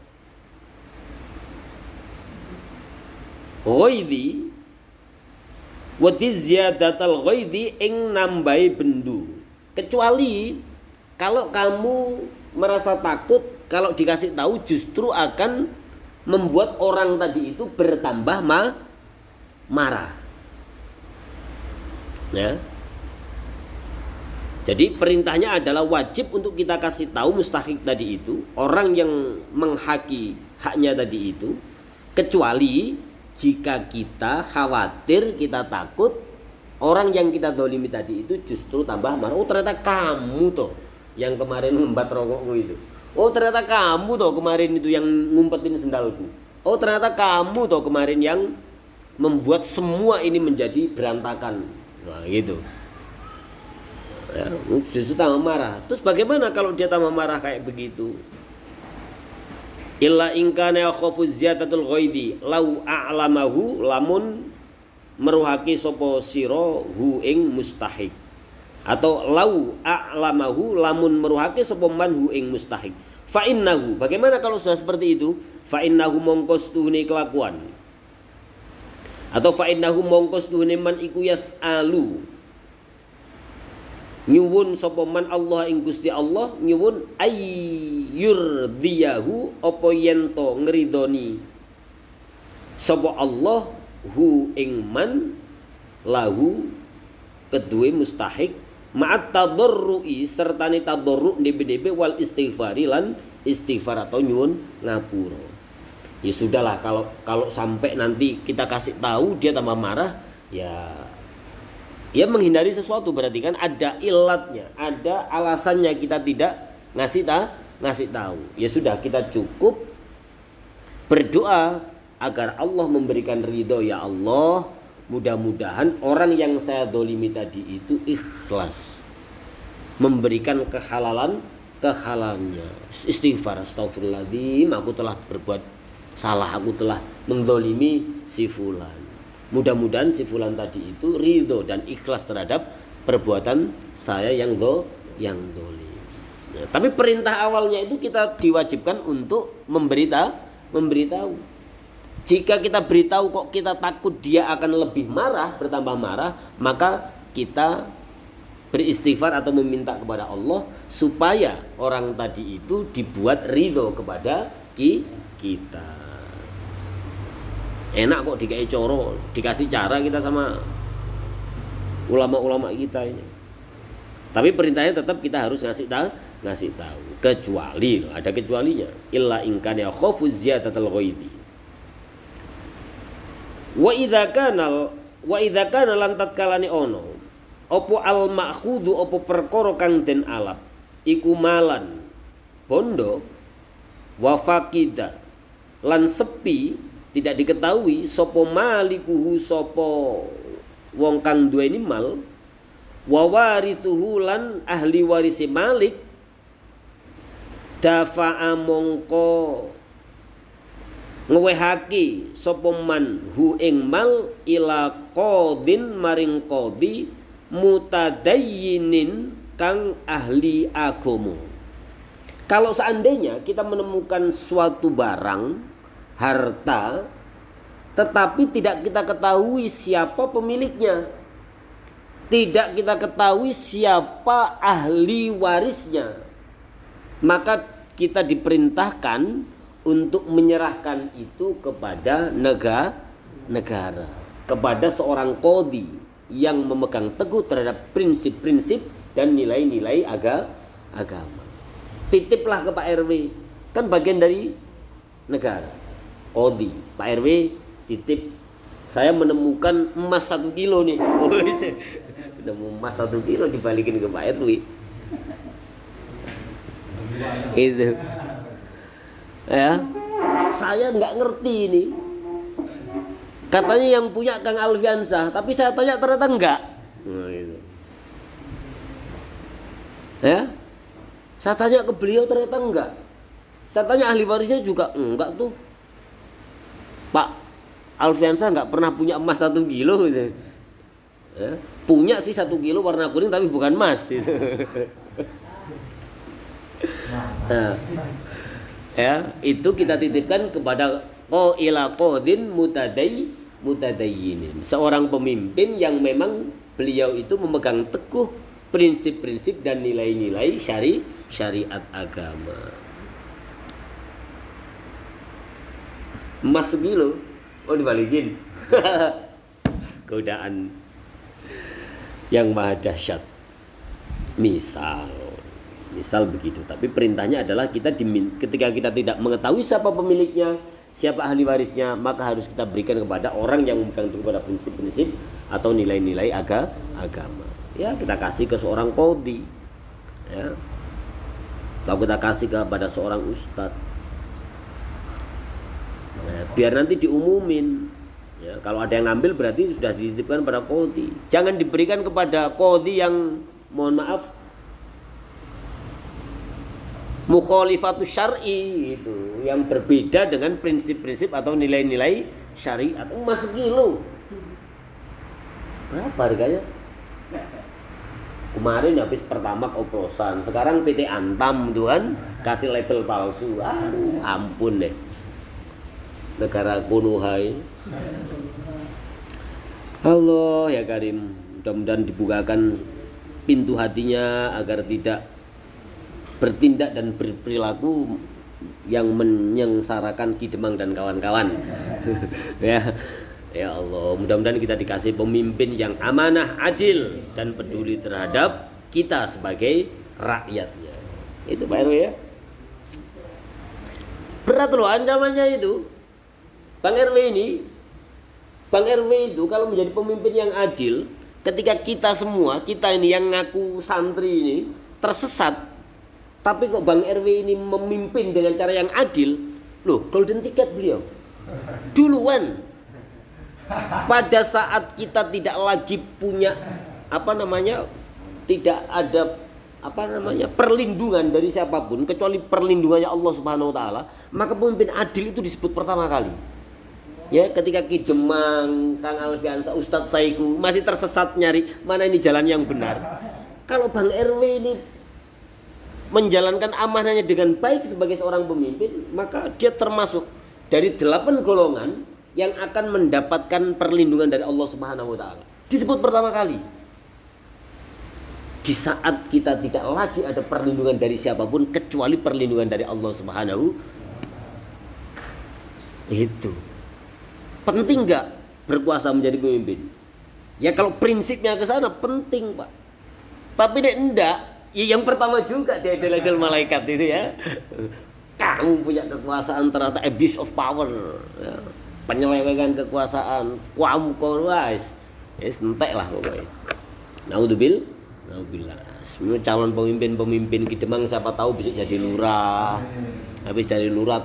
ghaidhi wedi ziyadatal ghaidhi ing nambahi bendu. Kecuali kalau kamu merasa takut kalau dikasih tahu justru akan membuat orang tadi itu bertambah marah. Ya. Jadi perintahnya adalah wajib untuk kita kasih tahu mustahik tadi itu, orang yang menghaki haknya tadi itu, kecuali jika kita khawatir, kita takut orang yang kita zalimi tadi itu justru tambah marah. Oh ternyata kamu toh yang kemarin ngumpat rokokku itu. Oh ternyata kamu toh kemarin itu yang ngumpetin sendalku. Oh ternyata kamu toh kemarin yang membuat semua ini menjadi berantakan. Nah gitu. Ya, justru tambah marah. Terus bagaimana kalau dia tambah marah kayak begitu? Illa ingkana yakhafu ziyadatul ghaidhi lau a'lamahu lamun meruhaki sapa sira hu ing mustahik. Atau lau a'lamahu lamun meruhaki sapa man hu ing mustahik. Fa innahu, bagaimana kalau sudah seperti itu? Fa innahu mongkos tuhune kelakuan. Atau fa innahu mongkos tuhune man iku yas'alu nyuwun sapa man Allah ing Gusti Allah nyuwun ayyurdiyahu apa yen to ngridoni sapa Allah hu ing man lahu kedue mustahik ma'at tadarrui sertane tadarru ndebe-ndebe wal istighfari lan istighfar atau nyuwun ngapura. Ya sudahlah, kalau sampai nanti kita kasih tahu dia tambah marah, ya menghindari sesuatu, berarti kan ada ilatnya, ada alasannya kita tidak ngasih tahu. Ya sudah, kita cukup berdoa agar Allah memberikan ridho. Ya Allah, mudah-mudahan orang yang saya dolimi tadi itu ikhlas memberikan kehalalnya. Istighfar, astagfirullahaladzim, aku telah berbuat salah, aku telah mendolimi si fulan. Mudah-mudahan si fulan tadi itu ridho dan ikhlas terhadap perbuatan saya yang dolim. Nah, tapi perintah awalnya itu kita diwajibkan untuk memberitahu. Jika kita beritahu kok kita takut dia akan lebih marah, bertambah marah, maka kita beristighfar atau meminta kepada Allah supaya orang tadi itu dibuat ridho kepada kita. Enak kok dikasih cara kita sama ulama-ulama kita ini. Tapi perintahnya tetap kita harus ngasih tahu. Kecuali ada kecualinya. Illa in kana khafu ziyadatal ghaidi. Wa idza kana lan tatkalane ono opo al ma'khudu opo perkara kang den alap iku malan bondo wa faqida lan sepi tidak diketahui sapa malikuhu sapa wong kang duweni mal wa warithuhu lan ahli warisi malik dafa'a mongko ngewehake sapa man hu ing mal ila qadin maring qadi mutadayyinin kang ahli agama. Kalau seandainya kita menemukan suatu barang harta tetapi tidak kita ketahui siapa pemiliknya, tidak kita ketahui siapa ahli warisnya, maka kita diperintahkan untuk menyerahkan itu kepada negara, kepada seorang qadhi yang memegang teguh terhadap prinsip-prinsip dan nilai-nilai agama. Titiplah ke Pak RW, kan bagian dari negara. Qadhi, Pak RW titip, saya menemukan emas 1 kilo nih. Ketemu emas 1 kilo dibalikin ke Pak RW. Itu. Ya, saya nggak ngerti ini. Katanya yang punya Kang Alfiansah, tapi saya tanya ternyata enggak. Nah, gitu. Ya, saya tanya ke beliau ternyata enggak. Saya tanya ahli warisnya juga enggak tuh. Pak Alfiansah nggak pernah punya emas 1 kilo gitu. Ya, punya sih 1 kilo warna kuning tapi bukan emas gitu. Nah, ya, itu kita titipkan kepada ila qadin mutadayyinin, seorang pemimpin yang memang beliau itu memegang teguh prinsip-prinsip dan nilai-nilai syariat agama. Emas 1 kilo, dibalikin. Godaan yang maha dahsyat. Misal begitu. Tapi perintahnya adalah ketika kita tidak mengetahui siapa pemiliknya, siapa ahli warisnya, maka harus kita berikan kepada orang yang memegang teguh pada prinsip-prinsip atau nilai-nilai agama. Ya, kita kasih ke seorang qadhi. Ya. Atau kita kasih kepada seorang ustadz. Ya, biar nanti diumumin. Ya, kalau ada yang ngambil berarti sudah dititipkan pada qadhi. Jangan diberikan kepada qadhi yang mohon maaf mukhalifatus syar'i itu, yang berbeda dengan prinsip-prinsip atau nilai-nilai syariat. Emas 1 kilo. Berapa harganya? Kemarin habis Pertamax oplosan, sekarang PT Antam itu kan kasih label palsu. Ampun deh. Negara kunuhai. Allah ya Karim, mudah-mudahan dibukakan pintu hatinya agar tidak bertindak dan berperilaku yang menyengsarakan Ki Demang dan kawan-kawan. Ya Allah, mudah-mudahan kita dikasih pemimpin yang amanah, adil dan peduli terhadap kita sebagai rakyatnya. Itu Pak RW ya. Berat loh ancamannya itu. Bang RW itu kalau menjadi pemimpin yang adil, ketika kita ini yang ngaku santri ini tersesat, tapi kok Bang RW ini memimpin dengan cara yang adil, loh golden ticket beliau. Duluan. Pada saat kita tidak lagi punya tidak ada perlindungan dari siapapun kecuali perlindungannya Allah Subhanahu wa taala, maka pemimpin adil itu disebut pertama kali. Ya, ketika Ki Demang, Kang Alfiansa, Ustadz Saiku masih tersesat nyari mana ini jalan yang benar. Kalau Bang RW ini menjalankan amanahnya dengan baik sebagai seorang pemimpin, maka dia termasuk dari 8 golongan yang akan mendapatkan perlindungan dari Allah Subhanahu wa taala. Disebut pertama kali. Di saat kita tidak lagi ada perlindungan dari siapapun kecuali perlindungan dari Allah Subhanahu. Itu. Penting nggak berkuasa menjadi pemimpin? Ya kalau prinsipnya ke sana penting, Pak. Tapi nek enggak, ya yang pertama juga diadil-adil malaikat itu ya. Kamu punya kekuasaan ternyata abuse of power, ya. Penyelewengan kekuasaan, kamu kuas. Entek lah pokoknya. Naudzubillah. Semua calon pemimpin Ki Demang siapa tahu bisa jadi lurah. Habis dari lurah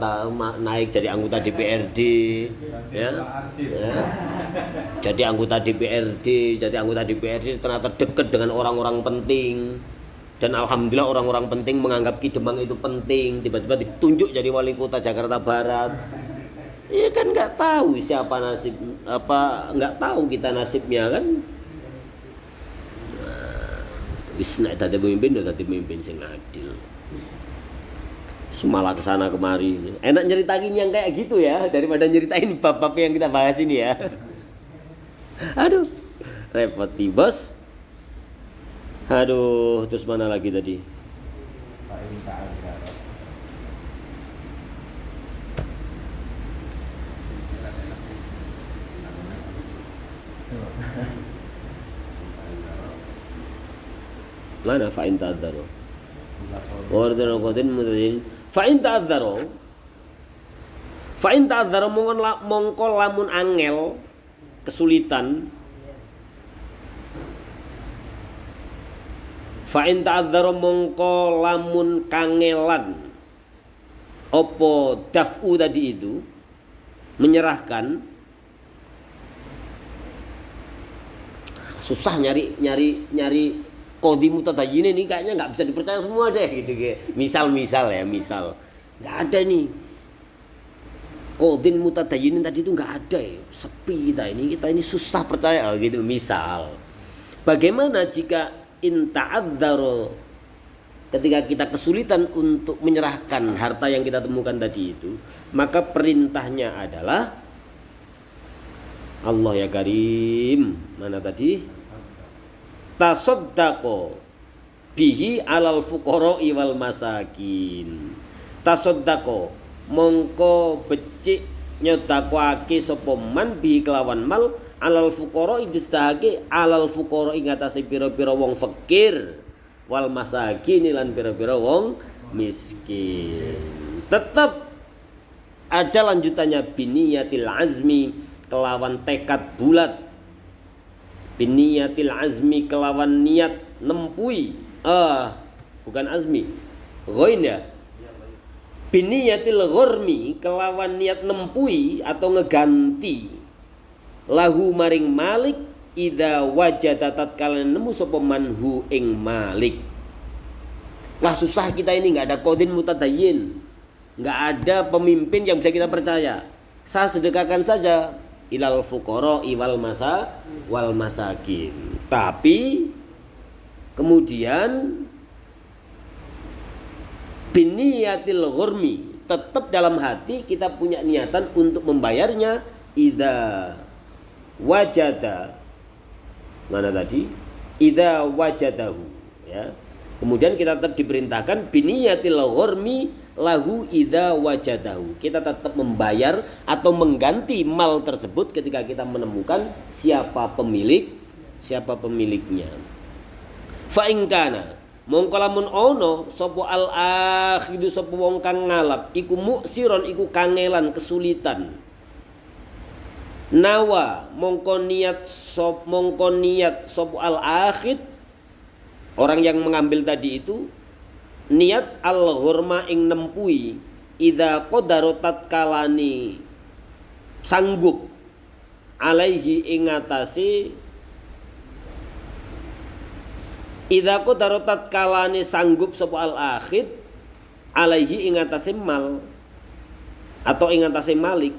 naik jadi anggota DPRD, ya. Jadi anggota DPRD ternyata dekat dengan orang-orang penting. Dan alhamdulillah orang-orang penting menganggap Ki Demang itu penting, tiba-tiba ditunjuk jadi wali kota Jakarta Barat. Ya kan nggak tahu siapa nasib nggak tahu kita nasibnya kan. Wis nek dadi pemimpin sing adil. Semalah kesana kemari. Enak nyeritain yang kayak gitu ya daripada nyeritain bab-bab yang kita bahas ini ya. Aduh, repot nih bos. Aduh, terus mana lagi tadi? Mana fa'in ta'adzaro? Wardana qatin mudin. Fa'in ta'adzaro mongko lamun angel kesulitan. Fa'in ta'adzaro mongko lamun kangelan. Opo daf'u tadi itu menyerahkan. Susah nyari Qadhi Mutadayyin ini kayaknya nggak bisa dipercaya semua deh gitu. Misal nggak ada nih Qadhi Mutadayyin tadi itu nggak ada ya, sepi kita ini susah percaya gitu. Misal bagaimana jika inta'adzaro ketika kita kesulitan untuk menyerahkan harta yang kita temukan tadi itu, maka perintahnya adalah Allah ya Karim, mana tadi? Tasaddaqo bihi alal fuqara'i wal masakin. Tasaddaqo mongko becik nyedakwake sapa man bihi kelawan mal alal fuqara'i distahake alal fuqara'i ngatasi pira-pira wong fakir wal masakin lan pira-pira wong miskin. Tetap ada lanjutannya biniyatil azmi kelawan tekad bulat. Biniyatil azmi kelawan niat nempui bukan azmi ghain ya. Biniyatil ghormi kelawan niat nempui atau ngeganti lahu maring malik idza wajada tatkala nemu sapa manhu ing malik. Lah susah kita ini nggak ada Qadhin Mutadayyin, nggak ada pemimpin yang bisa kita percaya. Saya sedekahkan saja ilal fuqara wal masakin. Tapi kemudian biniyatil ghurmi, tetap dalam hati kita punya niatan untuk membayarnya idza wajada. Mana tadi? Idza wajadahu, ya. Kemudian kita tetap diperintahkan biniyatil ghurmi lahu idza wajadahu. Kita tetap membayar atau mengganti mal tersebut ketika kita menemukan siapa pemiliknya. Fa in kana mongko lamun ono sapa al akhidu sapa wong kang ngalap iku muksiron iku kangelan kesulitan. Nawa mongko niat sapa al akhid orang yang mengambil tadi itu niat al-ghurma ing nempui idza qadaru tatkalani sanggup alaihi ing atase idza qadara tatkalane sanggup sapa al-akhid alaihi ing atase mal atau ing atase malik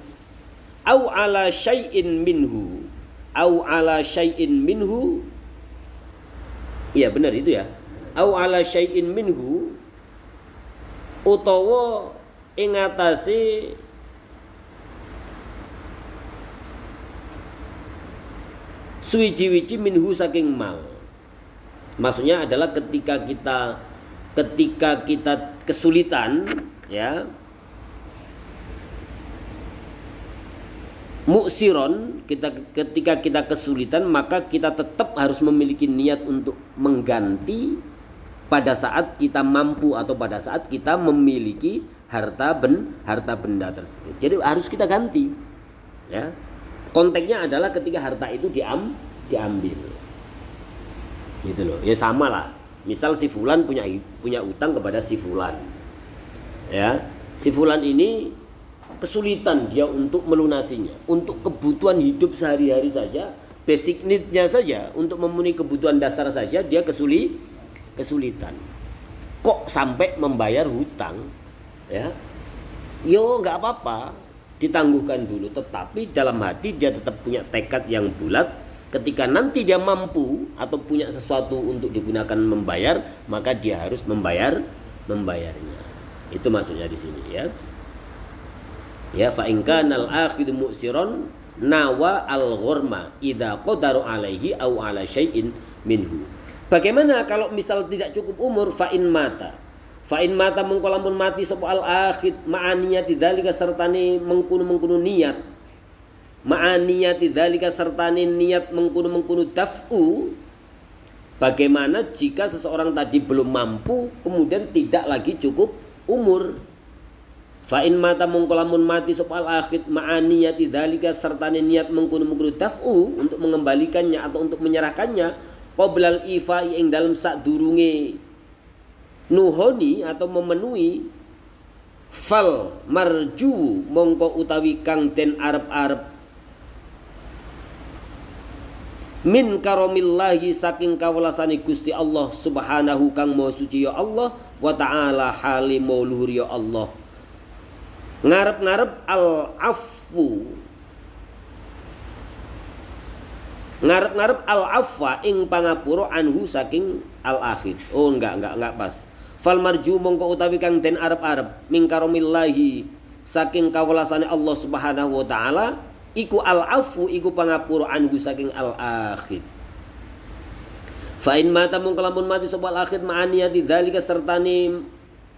au ala syai'in minhu iya benar itu ya, au ala syai'in minhu utawa ing atase suwiji-wiji minhu saking mal. Maksudnya adalah ketika kita kesulitan, ya, muksiron, ketika kita kesulitan, maka kita tetap harus memiliki niat untuk mengganti pada saat kita mampu atau pada saat kita memiliki harta benda tersebut. Jadi harus kita ganti, ya. Konteksnya adalah ketika harta itu diambil. Gitu loh. Ya sama lah. Misal si fulan punya utang kepada si fulan. Ya. Si fulan ini kesulitan dia untuk melunasinya. Untuk kebutuhan hidup sehari-hari saja, basic need-nya saja, untuk memenuhi kebutuhan dasar saja dia kesulitan. Kok sampai membayar hutang? Ya. Yo enggak apa-apa, ditangguhkan dulu, tetapi dalam hati dia tetap punya tekad yang bulat. Ketika nanti dia mampu atau punya sesuatu untuk digunakan membayar, maka dia harus membayarnya. Itu maksudnya di sini, ya. Ya, fa in kana al-akhidu mu'siron nawa al-ghurma idza qadaru alaihi au ala syai'in minhu. Bagaimana kalau misal tidak cukup umur? Fa in mata mengko lamun mati sapa al-akhid ma'aniyati dzalika sertane mengkono niat. Ma'aniyati dzalika sertane niat mengkono daf'u. Bagaimana jika seseorang tadi belum mampu kemudian tidak lagi cukup umur? Fa in mata mengko lamun mati sapa al-akhid ma'aniyati dzalika sertane niat mengkono daf'u, untuk mengembalikannya atau untuk menyerahkannya, qoblal ifa'i ing dalem sadurunge nuhoni atau memenuhi, fal marju mongko utawi kang den arep-arep min karomillahi saking kawelasane Gusti Allah subhanahu kang maha suci ya Allah, wa ta'ala hali mauluhur ya Allah, ngarep-ngarep al-afwu, ngarep-ngarep al-afwa ing pangapura anhu saking al-akhid. Oh enggak pas. Fal marju mongko utawi kang den arep-arep min karomillahi saking kawelasane Allah subhanahu wa ta'ala iku al-afu iku pangapura anhu saking al-akhid. Fa in mata mung kalamun mati sapa al-akhid ma'aniyati dzalika sertane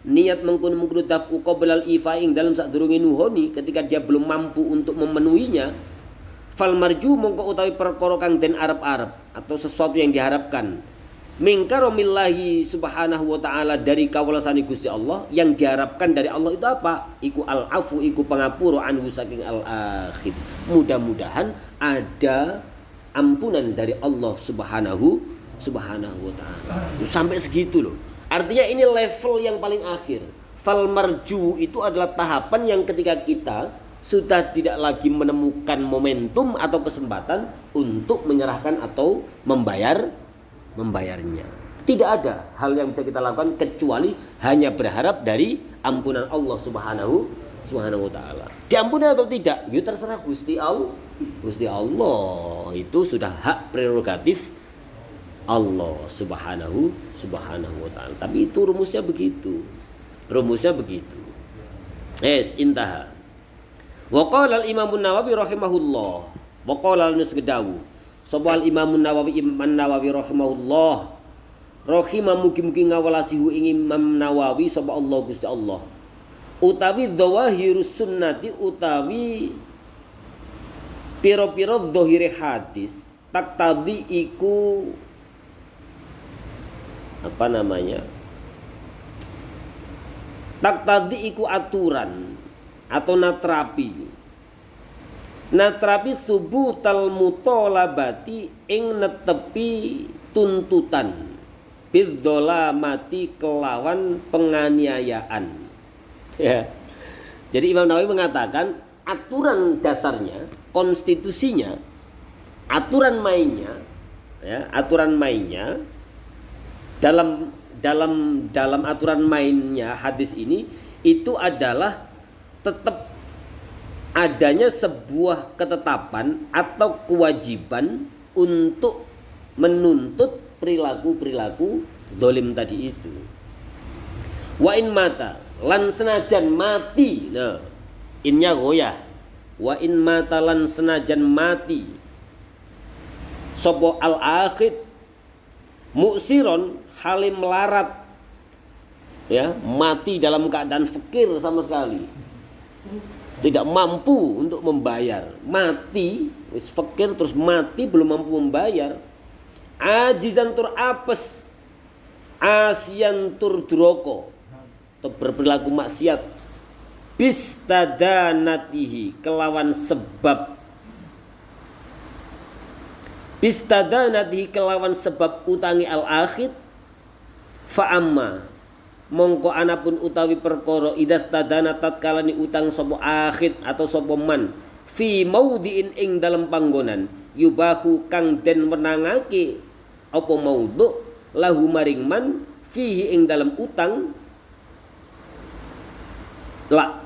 niat mengkono daf'u qabla al-ifa ing dalam sadurunge nuhoni, ketika dia belum mampu untuk memenuhinya, fal marju mongko utawi perkara kang den arep-arep atau sesuatu yang diharapkan min karomillahi subhanahu wa ta'ala dari kawelasane Gusti Allah, yang diharapkan dari Allah itu apa? Iku al-afu iku pangapura anhu saking al-akhid. Mudah-mudahan ada ampunan dari Allah subhanahu wa ta'ala. Sampai segitu loh. Artinya ini level yang paling akhir. Fal marju itu adalah tahapan yang ketika kita sudah tidak lagi menemukan momentum atau kesempatan untuk menyerahkan atau membayarnya. Tidak ada hal yang bisa kita lakukan kecuali hanya berharap dari ampunan Allah subhanahu wa ta'ala. Diampuni atau tidak, ya terserah Gusti Allah. Itu sudah hak prerogatif Allah subhanahu wa ta'ala. Tapi itu rumusnya begitu. Intaha. Wa qala al-Imam an-Nawawi rahimahullah. Wa qala al-Nusgedawu. Sobal Imam Nawawi rahimahullah, rahimah mugi-mugi ngawalasihu ing Imam Nawawi sapa Allah Gusti Allah, utawi dzawahirus sunnati utawi pira-pira dzahire hadis taktadhi iku taktadhi iku aturan atau natrapi subutal mutolabati ing netepi tuntutan bidzolamati kelawan penganiayaan, ya. Jadi Imam Nawawi mengatakan aturan dasarnya, konstitusinya, aturan mainnya, ya, aturan mainnya dalam aturan mainnya hadis ini itu adalah tetap adanya sebuah ketetapan atau kewajiban untuk menuntut perilaku-perilaku zalim tadi itu. Wa in mata lan senajan mati. Nah, innya goyah. Wa in mata lan senajan mati sapa al-akhid muksiron halim melarat, ya, mati dalam keadaan fakir sama sekali, tidak mampu untuk membayar, mati wis fakir terus mati belum mampu membayar, ajizan tur apes, asian tur duroko atau berperilaku maksiat, bistadanatihi kelawan sebab utangi al-akhid fa'amma mongko anapun utawi perkara idastadana tatkalani utang sapa akhid atau sapa man fi maudhi'in ing dalem panggonan yubahu kang den menangake apa maudhu lahu maring man fihi ing dalem utang la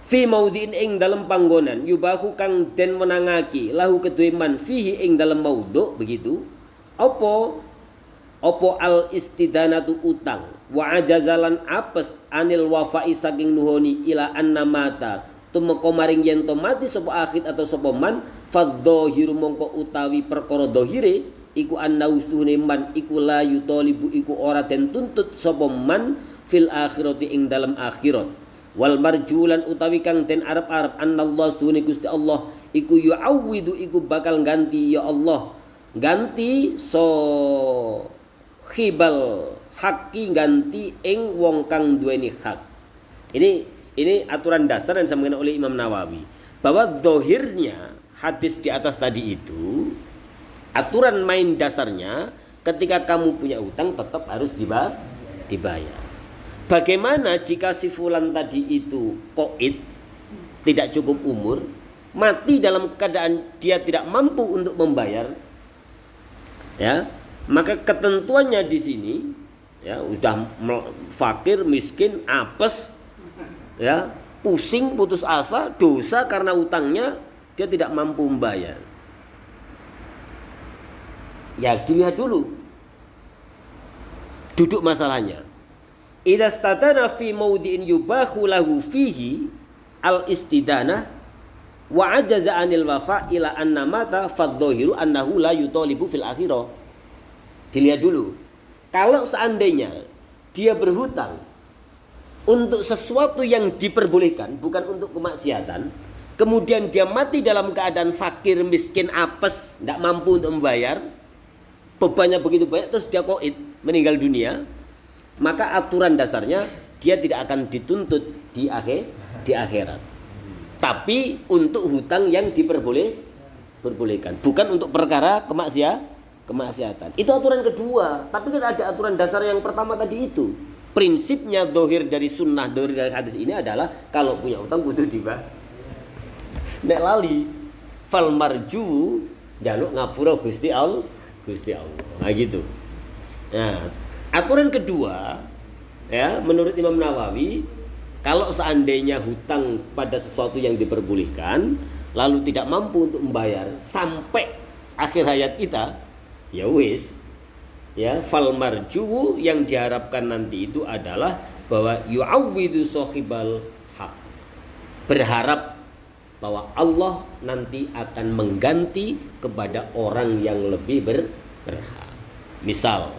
fi maudhi'in ing dalem panggonan yubahu kang den menangake lahu kedue man fihi ing dalem maudhu begitu apa al istidanatu utang wa ajazalan apes anil wafa'i saking nuhoni ila anna mata tumeka maring yen to mati sapa akhid atau sapa man fadzahiru mongko utawi perkara dhahire iku anna ustuhune man iku la yutalibu iku ora den tuntut sapa man fil akhirati ing dalam akhirat wal marjulan utawi kang den arep-arep anallahu ustuhune Gusti Allah iku yu'awwidu iku bakal ganti ya Allah ganti so khibal haki ganti ing wong kang duweni hak. Ini aturan dasar yang disampaikan oleh Imam Nawawi bahwa zahirnya hadis di atas tadi itu aturan main dasarnya ketika kamu punya utang tetap harus dibayar. Bagaimana jika si fulan tadi itu qaid tidak cukup umur mati dalam keadaan dia tidak mampu untuk membayar, ya, maka ketentuannya di sini, ya, udah fakir, miskin, apes, ya, pusing, putus asa, dosa karena utangnya dia tidak mampu membayar. Ya, dilihat dulu duduk masalahnya. Idza statana fi maudhi'in yubahu lahu fihi al-istidanah wa ajaza anil wafa ila anna mata fadzahiru annahu la yutalibu fil akhirah. Dilihat dulu. Kalau seandainya dia berhutang untuk sesuatu yang diperbolehkan, bukan untuk kemaksiatan, kemudian dia mati dalam keadaan fakir, miskin, apes, tidak mampu untuk membayar, bebannya begitu banyak, terus dia qaid, meninggal dunia, maka aturan dasarnya dia tidak akan dituntut di akhirat. Tapi untuk hutang yang diperbolehkan, bukan untuk perkara kemaksiatan. Itu aturan kedua. Tapi kan ada aturan dasar yang pertama tadi itu. Prinsipnya dohir dari sunnah, dohir dari hadis ini adalah kalau punya utang kudu dibayar. Nek lali fal marju jaluk ngapura Gusti Allah. Nah gitu. Nah, aturan kedua, ya, menurut Imam Nawawi, kalau seandainya hutang pada sesuatu yang diperbolehkan lalu tidak mampu untuk membayar sampai akhir hayat kita, ya wis, ya, fal marju yang diharapkan nanti itu adalah bahwa yu'awwidu sahibal haq, berharap bahwa Allah nanti akan mengganti kepada orang yang lebih berhak. Misal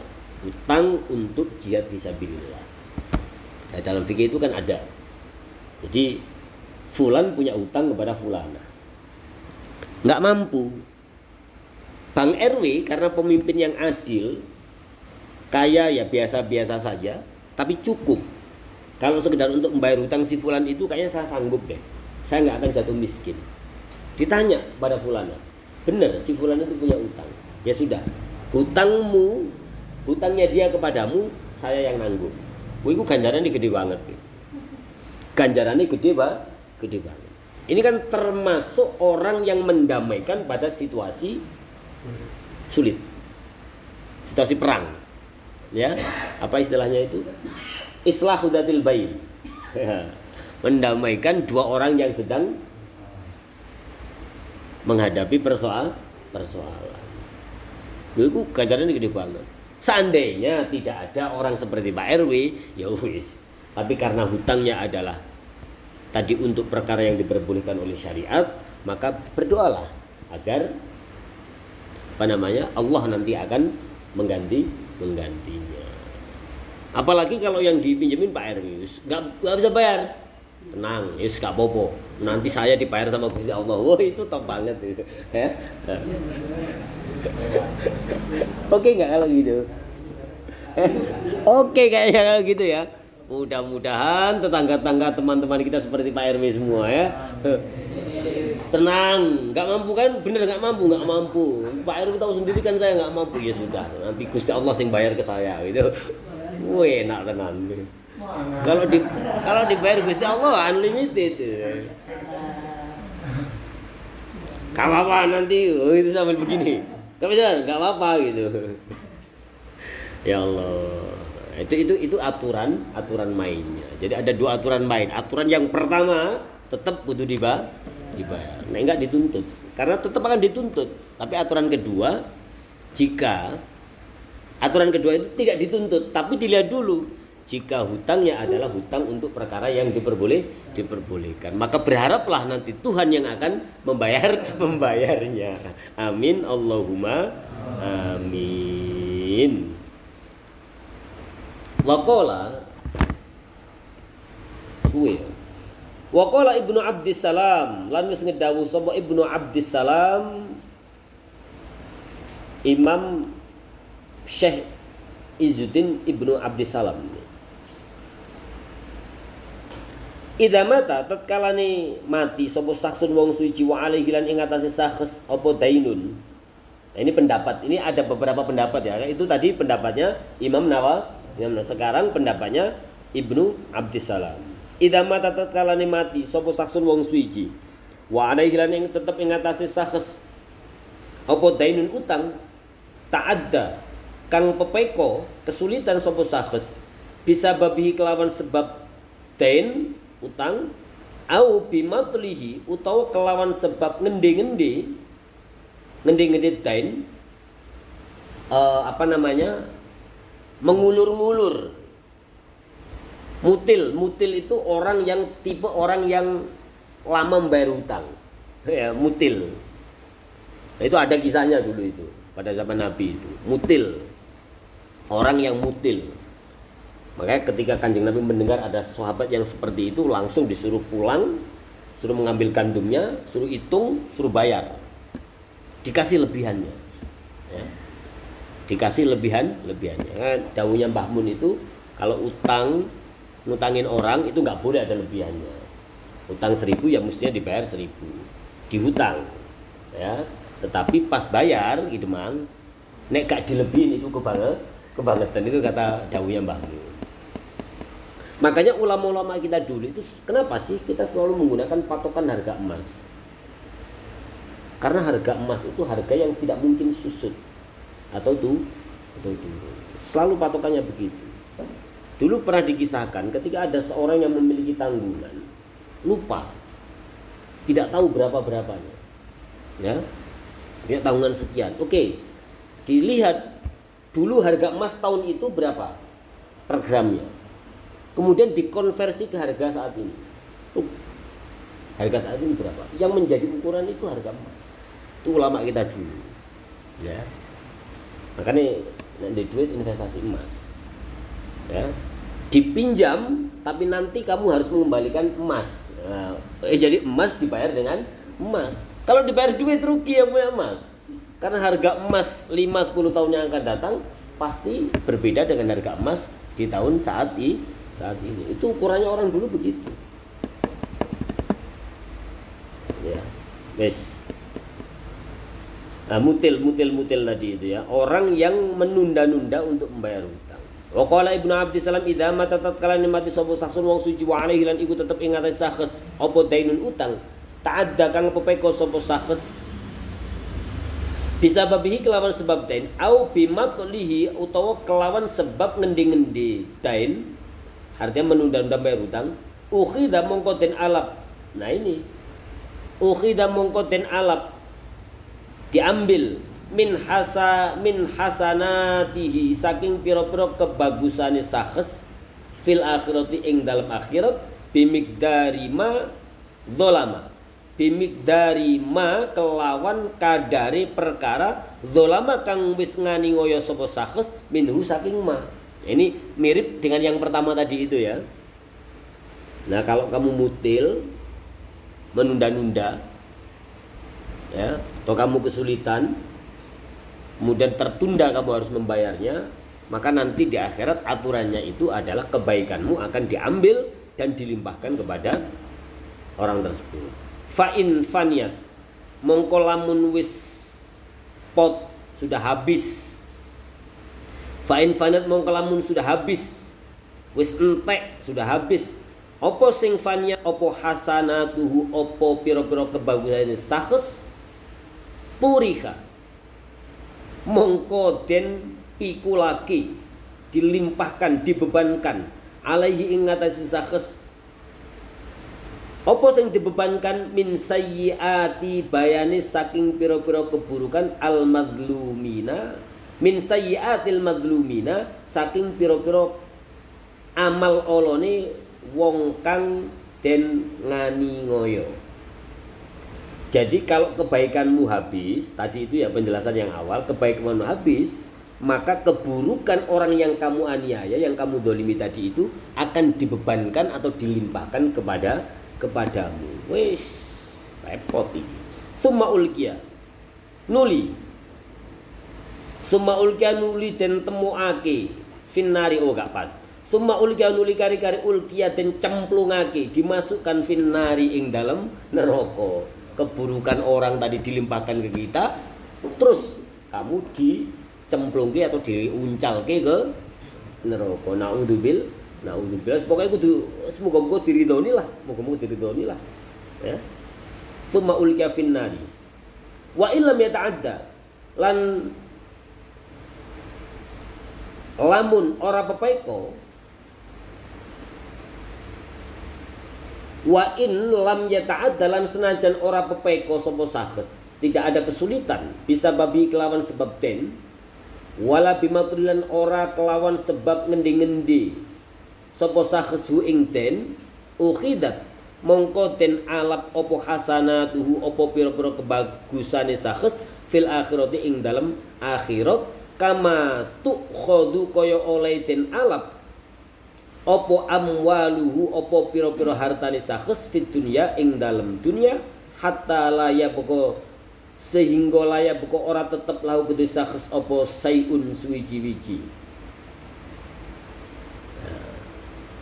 hutang untuk jihad fisabilillah. Nah, dalam fikih itu kan ada. Jadi fulan punya utang kepada fulana, nggak mampu. Bang RW karena pemimpin yang adil, kaya ya biasa-biasa saja, tapi cukup. Kalau sekedar untuk membayar hutang si fulan itu kayaknya saya sanggup deh. Saya nggak akan jatuh miskin. Ditanya pada fulana, benar si fulan itu punya utang? Ya sudah, hutangnya dia kepadamu, saya yang nanggung. Itu ganjarannya gede banget. Ganjarannya gede banget. Ini kan termasuk orang yang mendamaikan pada situasi sulit, situasi perang, ya. Apa istilahnya itu? Islahu dzatil bain. Mendamaikan dua orang yang sedang menghadapi persoalan. Itu ganjarannya gede banget. Seandainya tidak ada orang seperti Pak RW, ya wis. Tapi karena hutangnya adalah tadi untuk perkara yang diperbolehkan oleh syariat, maka berdoalah agar Allah nanti akan menggantinya. Apalagi kalau yang dipinjemin Pak RW nggak bisa bayar, tenang, nggak apa-apa. Nanti saya dibayar sama Gusti Allah. Wah, itu top banget itu, ya. Oke nggak kalau gitu? Oke kayaknya kalau gitu ya. Mudah-mudahan tetangga-tetangga teman-teman kita seperti Pak RW semua ya. Tenang, nggak mampu kan? Bener nggak mampu. Pak RW tahu sendiri kan saya nggak mampu, ya sudah. Nanti Gusti Allah yang bayar ke saya gitu. Wih, enak tenan. Kalau dibayar Gusti Allah unlimited. Gak apa-apa nanti, itu sambil begini. Gak apa-apa gitu. Ya Allah. Itu aturan mainnya. Jadi ada dua aturan main. Aturan yang pertama tetap kudu dibayar. Nah, enggak dituntut. Karena tetap akan dituntut. Tapi aturan kedua, jika aturan kedua itu tidak dituntut, tapi dilihat dulu jika hutangnya adalah hutang untuk perkara yang diperbolehkan, maka berharaplah nanti Tuhan yang akan membayarnya. Amin Allahumma amin. Waqala Ibnu Abdissalam, lan wis ngedhawuh sapa Ibnu Abdissalam, Imam Syekh Izzuddin Ibnu Abdissalam. Idza mata tatkalane mati sapa saksun wong suci wa alaihi lan ing atase sakhs apa dainun. Nah, ini pendapat, ini ada beberapa pendapat ya. Itu tadi pendapatnya Imam Nawawi. Sekarang pendapatnya Ibnu Abdissalam. Idza mata tatkalane mati sapa saksun wong suci wa alaihi lan ing tetep ing atase sakhs apa dainun utang ta'adda kang pepeko kesulitan sapa sakhs bisa babihi kelawan sebab dain utang au bimatlihi utawa kelawan sebab ngende-ngende dain mengulur-ngulur. Mutil itu orang yang tipe orang yang lama membayar hutang. Ya, mutil. Nah, itu ada kisahnya dulu itu pada zaman Nabi itu. Mutil. Orang yang mutil. Makanya ketika Kanjeng Nabi mendengar ada sahabat yang seperti itu, langsung disuruh pulang, suruh mengambil gandumnya, suruh hitung, suruh bayar. Dikasih lebihannya. Ya. Dikasih lebihannya. Nah, dawuhnya Mbah Mun itu kalau ngutangin orang itu nggak boleh ada lebihannya. Utang 1.000 ya mestinya dibayar 1.000. Dihutang. Ya. Tetapi pas bayar gitu mang, nek gak dilebihin itu kebangetan, itu kata dawuhnya Mbah Mun. Makanya ulama-ulama kita dulu itu kenapa sih kita selalu menggunakan patokan harga emas? Karena harga emas itu harga yang tidak mungkin susut atau turun. Selalu patokannya begitu. Dulu pernah dikisahkan ketika ada seorang yang memiliki tanggungan, lupa, tidak tahu berapanya, ya, dia tanggungan sekian. Oke, dilihat dulu harga emas tahun itu berapa per gramnya, kemudian dikonversi ke harga saat ini. Harga saat ini berapa? Yang menjadi ukuran itu harga emas. Itu ulama kita dulu, ya. Makanya nanti duit investasi emas, ya, dipinjam tapi nanti kamu harus mengembalikan emas. Nah, jadi emas dibayar dengan emas. Kalau dibayar duit rugi yang punya emas, karena harga emas 5-10 tahun yang akan datang pasti berbeda dengan harga emas di tahun saat ini. Itu ukurannya orang dulu begitu, ya. Wes. Nah, mutil tadi itu ya, orang yang menunda-nunda untuk membayar hutang. Wa qala Ibnu Abdissalam idza mata tatkala mati sapa saksun wong suci wa alaihi lan iku tetep ing atase sakhs apa dainun utang ta'adda kang pepeko sapa sakhs bisa babihi kelawan sebab dain au bimatlihi utawa kelawan sebab ngendi-ngendi dain artinya menunda-nunda bayar hutang ukhidha mongko den alap. Nah ini ukhidha mongko den alap diambil min hasanatihi saking pira-pira kebagusane sakhs fil akhirati ing dalam akhirat bimikdari ma zolama bimikdari ma kelawan kadare perkara zolama kang wis ngani ngoyo sapa sakhs minhu saking ma. Ini mirip dengan yang pertama tadi itu ya. Nah kalau kamu mutil menunda-nunda ya atau kamu kesulitan kemudian tertunda kamu harus membayarnya, maka nanti di akhirat aturannya itu adalah kebaikanmu akan diambil dan dilimpahkan kepada orang tersebut. Fa'in faniyat mongko lamun wis pot sudah habis. Fa'in faniyat mongko lamun sudah habis wis entek sudah habis. Opo sing faniyat opo hasanatuhu opo piro-piro kebagusane sakhs puriha mongko den pikulaki dilimpahkan dibebankan alaihi ing ngatasi sakhs apa sing dibebankan min sayyiati bayani saking pira-pira keburukan al madlumina min sayyiatil madlumina saking pira-pira amal olone wong kang den ngani ngoyo. Jadi kalau kebaikanmu habis, tadi itu ya penjelasan yang awal, kebaikanmu habis, maka keburukan orang yang kamu aniaya, yang kamu dolimi tadi itu akan dibebankan atau dilimpahkan kepadamu. Wis repot iki. Summa ulkiya nuli. Summa ulkiya nuli den temuake finnari gak pas. Summa ulkiya nuli kari-kari ulkiya den cemplungake dimasukkan finnari ing dalam neraka. Keburukan orang tadi dilimpahkan ke kita, terus kamu dicemplungke atau diuncalke ke neraka. Naudzubil. Pokoknya kudu semoga-moga diridhoni lah, ya. Summa ulqiya finnari. Wa illam yata'adda lan lamun ora pepeko wa in lam yata'adda lan senajan ora pepeko sapa sakhs tidak ada kesulitan bisa babi kelawan sebab ten wala bimatrilan ora kelawan sebab ngendi-ngendi sapa sakhs hu ing ten ukhidat mongko den alap opo hasanatuhu opo pira-pira kebagusane sakhs fil akhirati ing dalam akhirat kama tukhadu kaya oleh den alap opo amwaluhu opo piro-piro hartane sakhs fit dunya ing dalam dunia hatta laya boko sehingga laya boko ora tetep lahu kedhe sakhs opo sayun suwiji-wiji.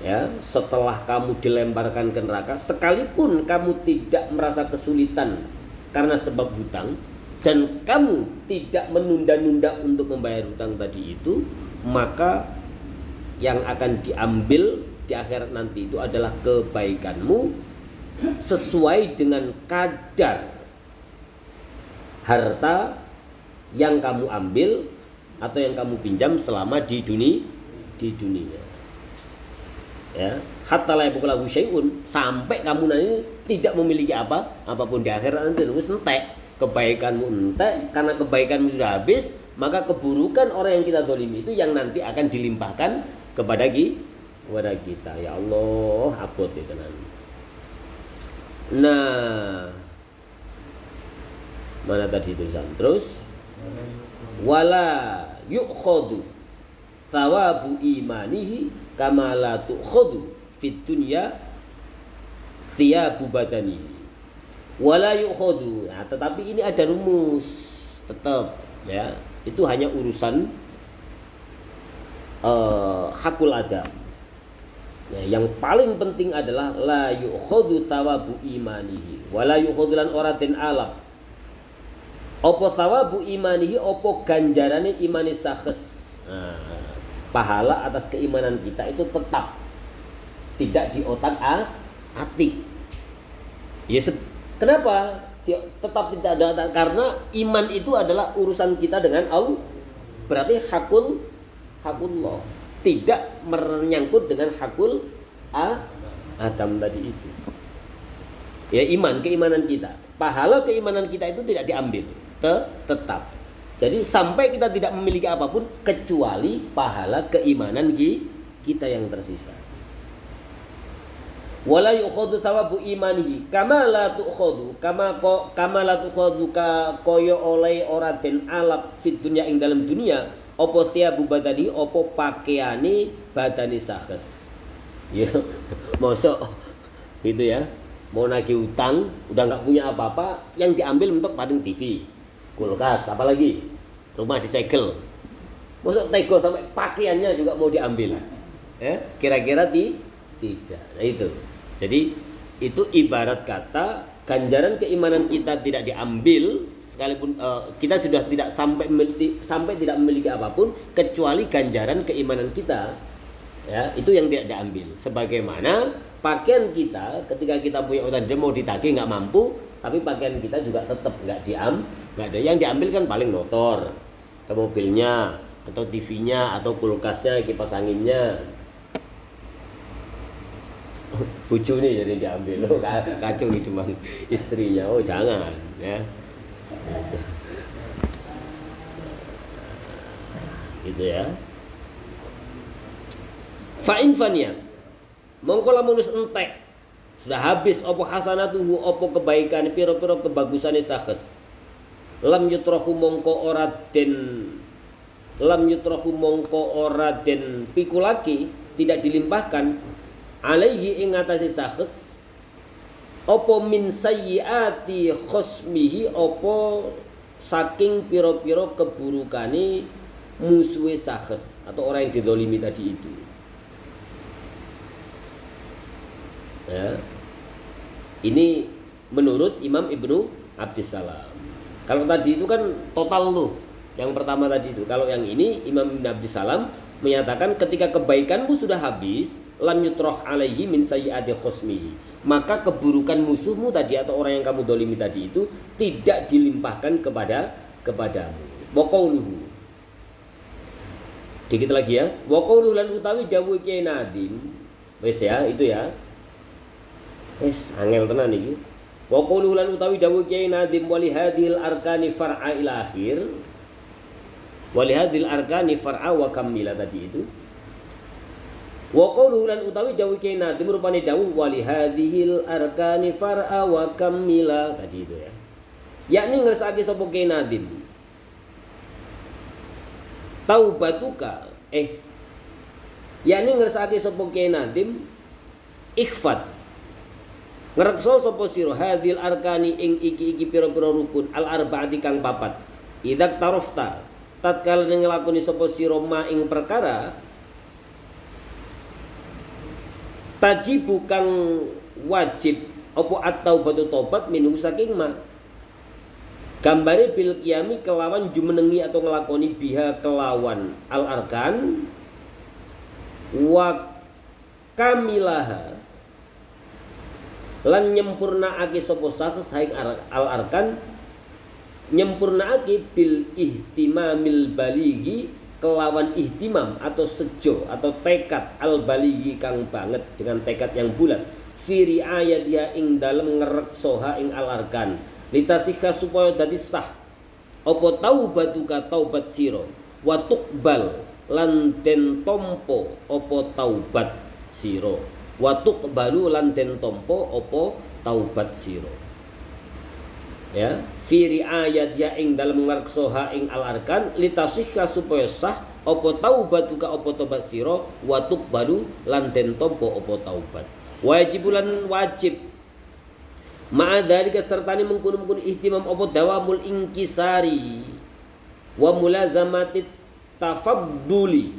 Ya, setelah kamu dilemparkan ke neraka sekalipun kamu tidak merasa kesulitan karena sebab hutang dan kamu tidak menunda-nunda untuk membayar hutang tadi itu, maka yang akan diambil di akhirat nanti itu adalah kebaikanmu sesuai dengan kadar harta yang kamu ambil atau yang kamu pinjam selama di dunia. Ya, hatta la yabqa lahu syai'un sampai kamu nanti tidak memiliki apapun di akhirat nanti wis entek kebaikanmu entek karena kebaikanmu sudah habis, maka keburukan orang yang kita zalimi itu yang nanti akan dilimpahkan kepada kita. Ya Allah, abot itu nanti. Nah, mana tadi tulisan terus wala yu'khadu thawabu imanihi kama la tu'khadu fid dunya thiyabu badanihi wala yu'khadu. Nah, tetapi ini ada rumus tetap ya, itu hanya urusan hakul adam. Ya, yang paling penting adalah la yu'khadu thawabu imanihi wala yu'khadu lan ora den alap apa thawabu imanihi apa ganjarane imani sakhs. Pahala atas keimanan kita itu tetap tidak di otak atik. Ya Kenapa? Tetap tidak ada, karena iman itu adalah urusan kita dengan Allah. Berarti hakullah tidak menyangkut dengan hakul Adam tadi itu. Ya, keimanan kita. Pahala keimanan kita itu tidak diambil, tetap. Jadi sampai kita tidak memiliki apapun kecuali pahala keimanan kita yang tersisa. Wala yukhadu thawabu imanihi kama la tukhadu kama la tukhadu kaya oleh ora den alap fit dunya ing dalam dunia apa thiabu badani apa pakaiane badani sakes. Ya, mosok gitu ya. Mau nagih utang, udah nggak punya apa-apa, yang diambil untuk paling TV, kulkas, apalagi rumah disegel. Mosok tego sampai pakaiannya juga mau diambil. Ya, kira-kira tidak. Nah itu. Jadi itu ibarat kata ganjaran keimanan kita tidak diambil sekalipun kita sudah tidak sampai tidak memiliki apapun kecuali ganjaran keimanan kita. Ya, itu yang tidak diambil. Sebagaimana pakaian kita ketika kita punya utang dia mau ditagih nggak mampu, tapi pakaian kita juga tetap nggak ada. Yang diambil kan paling motor, atau mobilnya, atau TV-nya, atau kulkasnya, kipas anginnya. Bucu nih jadi diambil, kacau nih cuma istrinya, jangan ya. Gitu ya. Fa'in faniya mongko lamun wis entek sudah habis apa hasanatuhu apa kebaikan pira-pira kebagusane sakes lam yutrahu mongko ora den pikulaki tidak dilimpahkan alaihi ing atase sakes apa min sayyiati khosmihi apa saking pira-pira keburukane musuhe sakes atau orang yang dizalimi tadi itu. Ya. Ini menurut Imam Ibnu Abdissalam. Kalau tadi itu kan total tuh, yang pertama tadi itu. Kalau yang ini Imam Ibnu Abdissalam menyatakan ketika kebaikanmu sudah habis, lam yutroh alaihi min sayyiati khosmihi, maka keburukan musuhmu tadi atau orang yang kamu dolimi tadi itu tidak dilimpahkan kepadamu. Wa qauluhu. Dikit lagi ya. Wa qauluhu lan utawi dawuh Kyai Nadim. Wis ya, itu ya. Wis angel tenan iki. Wa qulu lan utawi dawuh Kyai Nadim wali hadhil arkani far'a ila akhir. Wali hadhil arkani far'a wa kamila tadi itu. Wa qulu lan utawi dawuh Kyai Nadim rupane dawuh wali hadhil arkani far'a wa kamila tadi itu ya. Yakni ngersake sapa Kyai Nadim. Taubatuka yakni ngersake sapa Kyai Nadim ikhfat ngrekso sapa sira hadil arkani ing iki pira-pira rukun al arbaati kang papat idak tarofta tatkala nglakoni sapa sira ma ing perkara tajibu kang wajib apa at-taubatu tobat minhu saking ma gambare bil qiyami kelawan jumenengi atau nglakoni biha kelawan al arkan wa kamilaha lan nyempurnaake sapa sakes haing al arkan nyempurnaake bil ihtimamil balighi kelawan ihtimam atau sejo atau tekad al balighi kang banget dengan tekad yang bulat fi riayatiha ing dalem ngreksoha ing al arkan litasihha supaya dadi sah apa taubatuka taubat sira wa tuqbal lan den tampa apa taubat sira wa tuqbalu lan den tampa apa taubat sira ya fi riayat ya ing dalem ngreksoha ing al arkan litasihha supaya sah apa taubatuka apa taubat sira wa tuqbalu lan den tampa apa taubat wajibulan wajib ma'adzalika sertane mengkono-mengkono ihtimam apa dawamul inkisari wa mulazamati tafadduli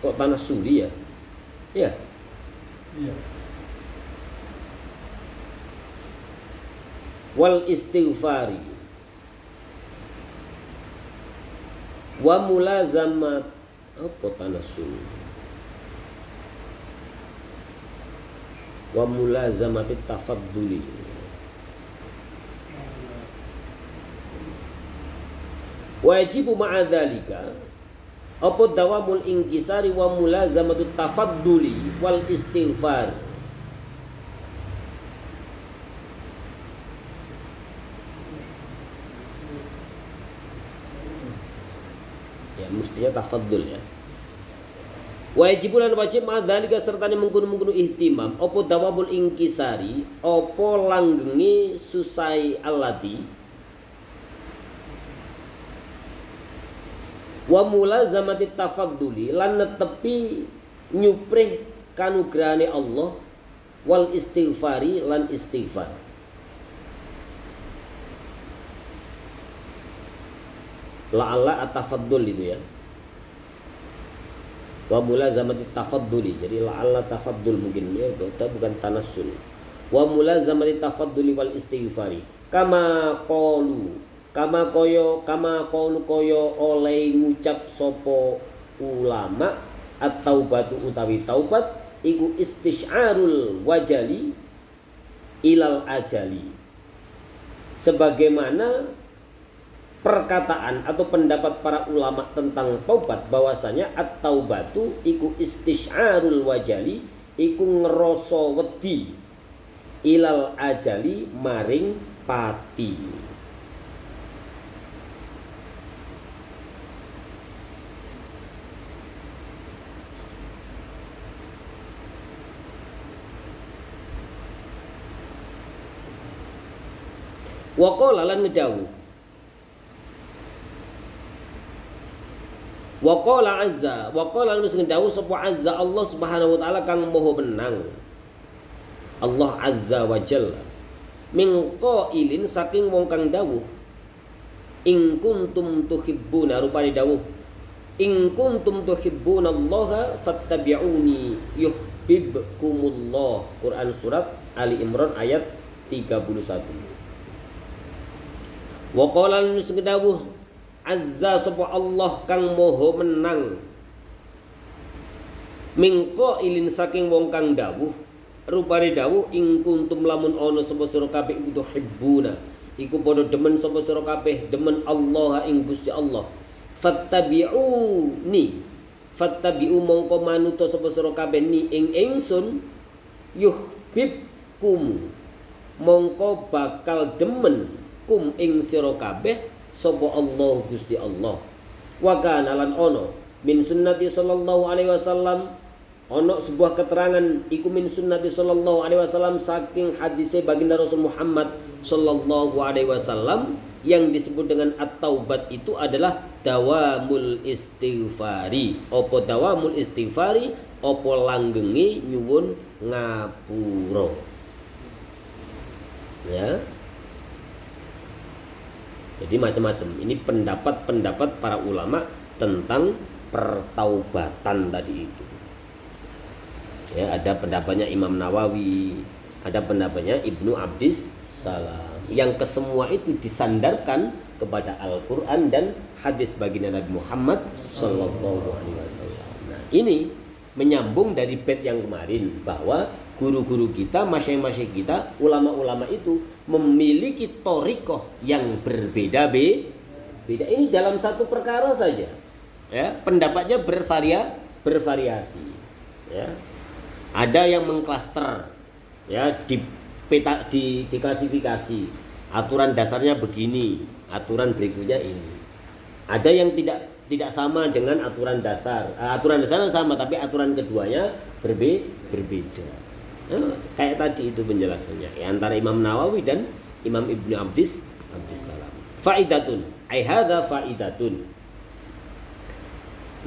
kok tanah suli ya. Iya. Wal istighfari wa mulazamat apa tanasul wa mulazamati tafadduli. Wajibu ma'adzalika apa dawamul inkisari wa mulazamatu tafadduli wal istighfar. Ya mestinya tafaddul ya. Wajib lan wajib ma'adzalika sertane mengkono-mengkono ihtimam apa dawamul inkisari apa langgenge susai allati wa mulazamati tafadduli lan netepi nyuprih kanugrahane Allah wal istighfari lan istighfar. La'alla at-tafaddul itu ya. Wa mulazamati tafadduli. Jadi la'alla tafaddul mungkin ya, bukan tanassul. Wa mulazamati tafadduli wal istighfari. Kama koyo oleh ngucap sopo ulama at-taubatu utawi taubat iku istisyarul wajali ilal ajali. Sebagaimana perkataan atau pendapat para ulama tentang taubat bahwasanya at-taubatu iku istisyarul wajali iku ngeroso wedi ilal ajali maring pati. Wa qala lan ngedawu wa qala azza wa qala lan ngedawu sapa azza Allah Subhanahu wa taala kang maha menang. Allah azza wa jalla min qailin saking wong kang dawuh in kuntum tuhibbuna rupane dawuh in kuntum tuhibbuna Allah fattabi'uni yuhibbukumullah. Quran surat Ali Imran ayat 31. Wa qala lan ngedawu azza sapa Allah kang maha menang min qailin saking wong kang dawuh rupane dawuh ing kuntum lamun ana sapa sira kabeh iku hibbuna iku padha demen sapa sira kabeh demen Allah ing Gusti Allah fattabi'u mongko manuta sapa sira kabeh ni ing ingsun yuhibbukum mongko bakal demen kum ing sira kabeh sapa Allah Gusti Allah. Wa kana lan ono min sunnati sallallahu alaihi wasallam ono sebuah keterangan iku min sunnati sallallahu alaihi wasallam saking hadise baginda Rasul Muhammad sallallahu alaihi wasallam yang disebut dengan at-taubat itu adalah dawamul istighfari. Apa dawamul istighfari? Apa langgenge nyuwun ngapura. Ya. Jadi macam-macam. Ini pendapat-pendapat para ulama tentang pertaubatan tadi itu. Ya, ada pendapatnya Imam Nawawi, ada pendapatnya Ibnu Abdis Salam. Yang kesemua itu disandarkan kepada Al-Quran dan hadis baginda Nabi Muhammad Sallallahu Alaihi Wasallam. Nah, ini menyambung dari bait yang kemarin bahwa guru-guru kita, masyayikh-masyayikh kita, ulama-ulama itu memiliki thariqah yang berbeda-beda. Ini dalam satu perkara saja. Ya, pendapatnya bervariasi. Ya. Ada yang mengklaster, ya, diklasifikasi. Aturan dasarnya begini, aturan berikutnya ini. Ada yang tidak sama dengan aturan dasar. Aturan dasarnya sama, tapi aturan keduanya berbeda. Kayak tadi itu penjelasannya ya, antara Imam Nawawi dan Imam Ibnu Abdis Salam. Faidatun, ai hadza faidatun.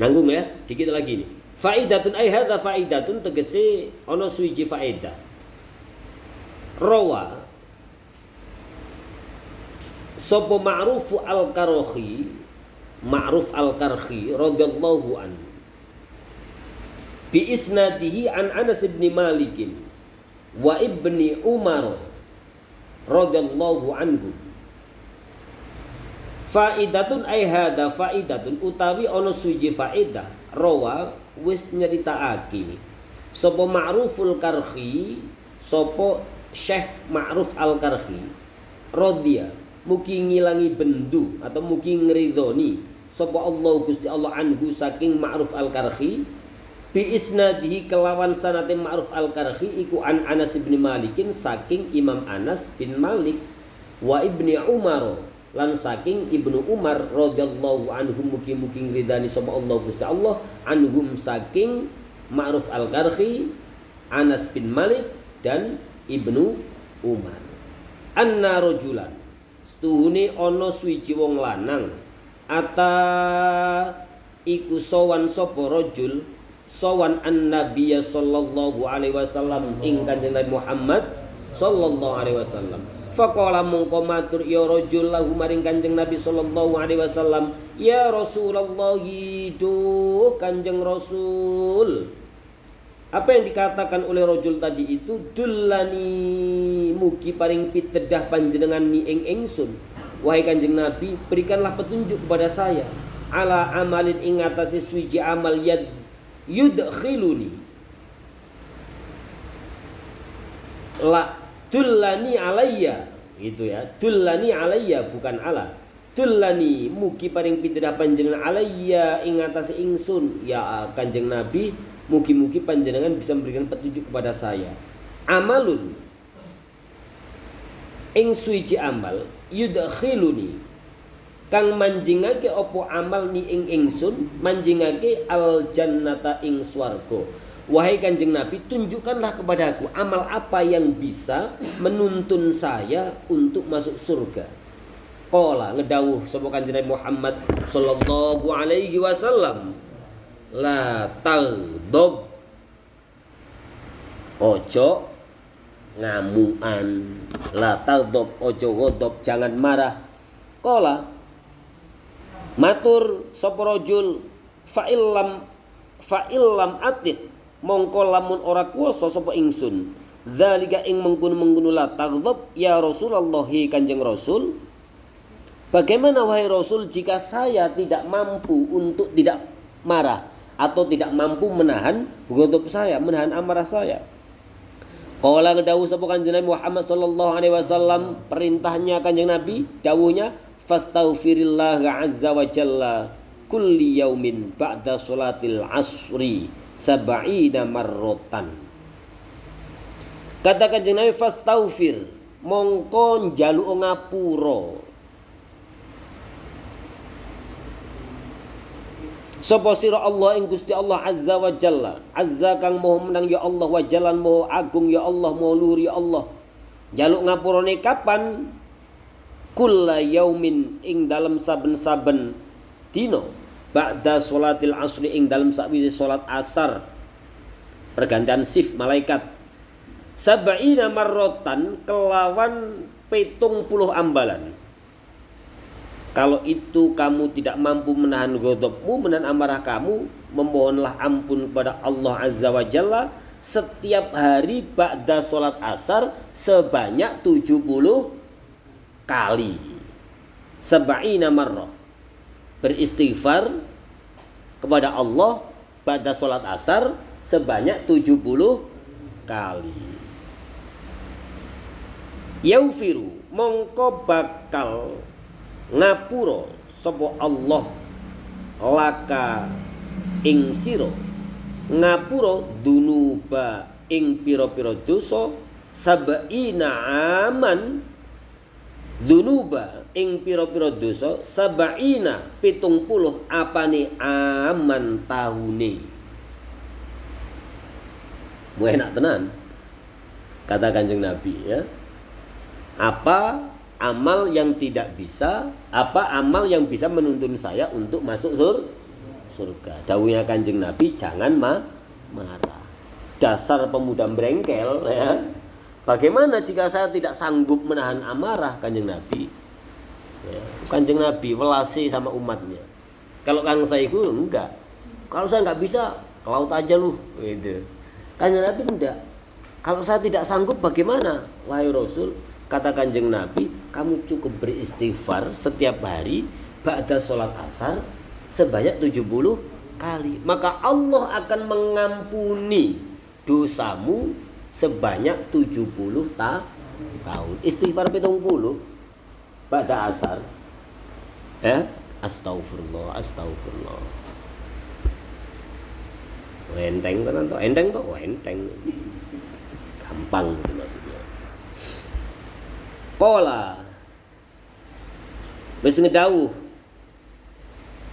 Nanggung ya, dikit lagi nih. Faidatun ai hadza faidatun tegese ana suwiji faedah. Rawa sapa Ma'ruf al-Karhi radhiyallahu anhu bi isnadihi an Anas bin Malik wa ibni Umar radhiyallahu anhu. Faidatun ai hadza faidatun utawi ana suwiji faedah rawa wis nyeritakake sapa Ma'ruful Karhi sopo Syekh Ma'ruf Al-Karhi radhiya mugi ngilangi bendu atau mugi ngridoni sopo Allah Gusti Allah anhu saking Ma'ruf Al-Karhi bi isnadihi kelawan sanate Ma'ruf Al-Karhi iku an Anas bin Malikin saking Imam Anas bin Malik wa Ibni Umar lan saking Ibnu Umar radhiyallahu anhum mugi-mugi ngridani sapa Allah Gusti Allah anhum saking Ma'ruf Al-Karhi, Anas bin Malik dan Ibnu Umar. Anna rajulan stuhune ana suwiji wong lanang ata iku sowan sapa rajul sowan an-nabiy sallallahu alaihi wasallam ing Kanjeng Nabi Muhammad sallallahu alaihi wasallam. Faqala mongko matur ya rajul lahu maring Kanjeng Nabi sallallahu alaihi wasallam, ya Rasulullah itu Kanjeng Rasul. Apa yang dikatakan oleh rajul tadi itu dullani mugi paring pitedah panjenengan ni ing ingsun. Wahai Kanjeng Nabi, berikanlah petunjuk kepada saya ala amalin ing atase suwiji amal yudkhiluni la dullani alayya gitu ya, dullani alayya bukan ala, dullani mugi paring pitedah panjenengan alayya ing atase ingsun ya Kanjeng Nabi, mugi-mugi panjenengan bisa memberikan petunjuk kepada saya amalun ing suwiji amal yudkhiluni kang manjingake opo amal ni ing ingsun manjingake al jannata ing swarga. Wahai Kanjeng Nabi, tunjukkanlah kepadaku amal apa yang bisa menuntun saya untuk masuk surga. Qala ngedawuh sapa Kanjeng Nabi Muhammad sallallahu alaihi wasallam, la taghdab, ojo ngamuan, la taghdab, ojo ghadab, jangan marah. Qala matur sapa rajul fa illam atik mongko lamun ora kuwasa sapa ingsun zalika ing mengkono-mengkono la taghdab ya Rasulullah Kanjeng Rasul. Bagaimana wahai Rasul jika saya tidak mampu untuk tidak marah atau tidak mampu menahan ghadab saya, menahan amarah saya? Qala ngedawuh sapa Kanjeng Nabi Muhammad sallallahu alaihi wasallam, perintahnya Kanjeng Nabi, dawuhnya fastaghfirillah azza wa jalla kulli yaumin ba'da sholatil asri sab'ina marrotan. Kata Kanjeng Nabi fastaghfir mongko njaluk ngapura sapa sira Allah ing Gusti Allah azza wa jalla, azza kang moho menang ya Allah, wa jalan moho agung ya Allah, moho luhur ya Allah. Njaluk ngapurane kapan? Kulla yaumin ing dalem saben-saben dina ba'da sholatil asri ing dalem sakwise salat asar pergantian shift malaikat sab'ina marrotan kelawan 70 ambalan. Kalau itu kamu tidak mampu menahan ghadabmu, menahan amarah kamu, memohonlah ampun kepada Allah azza wa jalla setiap hari ba'da salat asar sebanyak 70 kali. Sab'ina marrah, beristighfar kepada Allah pada sholat asar sebanyak 70 kali. Yaufiru mongko bakal ngapura sapa Allah laka ing sira, ngapura dunuba ing pira-pira dosa sab'ina aman, dunuba ing pira-pira dosa sab'ina 70 apane aman tahune. Mu enak tenan kata Kanjeng Nabi ya. Apa amal yang tidak bisa, apa amal yang bisa menuntun saya untuk masuk surga. Dawuhnya Kanjeng Nabi, jangan marah. Dasar pemuda brengkel ya. Bagaimana jika saya tidak sanggup menahan amarah? Kanjeng Nabi ya. Kanjeng Nabi welasi sama umatnya. Kalau Kang Saihu enggak. Kalau saya enggak bisa, ke laut aja lu gitu. Kanjeng Nabi enggak. Kalau saya tidak sanggup bagaimana? Wahai Rasul, kata Kanjeng Nabi, kamu cukup beristighfar setiap hari ba'da sholat asar sebanyak 70 kali. Maka Allah akan mengampuni dosamu sebanyak 70 tahun. Istighfar 70 pada asar. Ya, astagfirullah, astagfirullah. Enteng kan toh? Enteng toh? Oh, enteng. Gampang gitu maksudnya. Qala wis ngedawuh.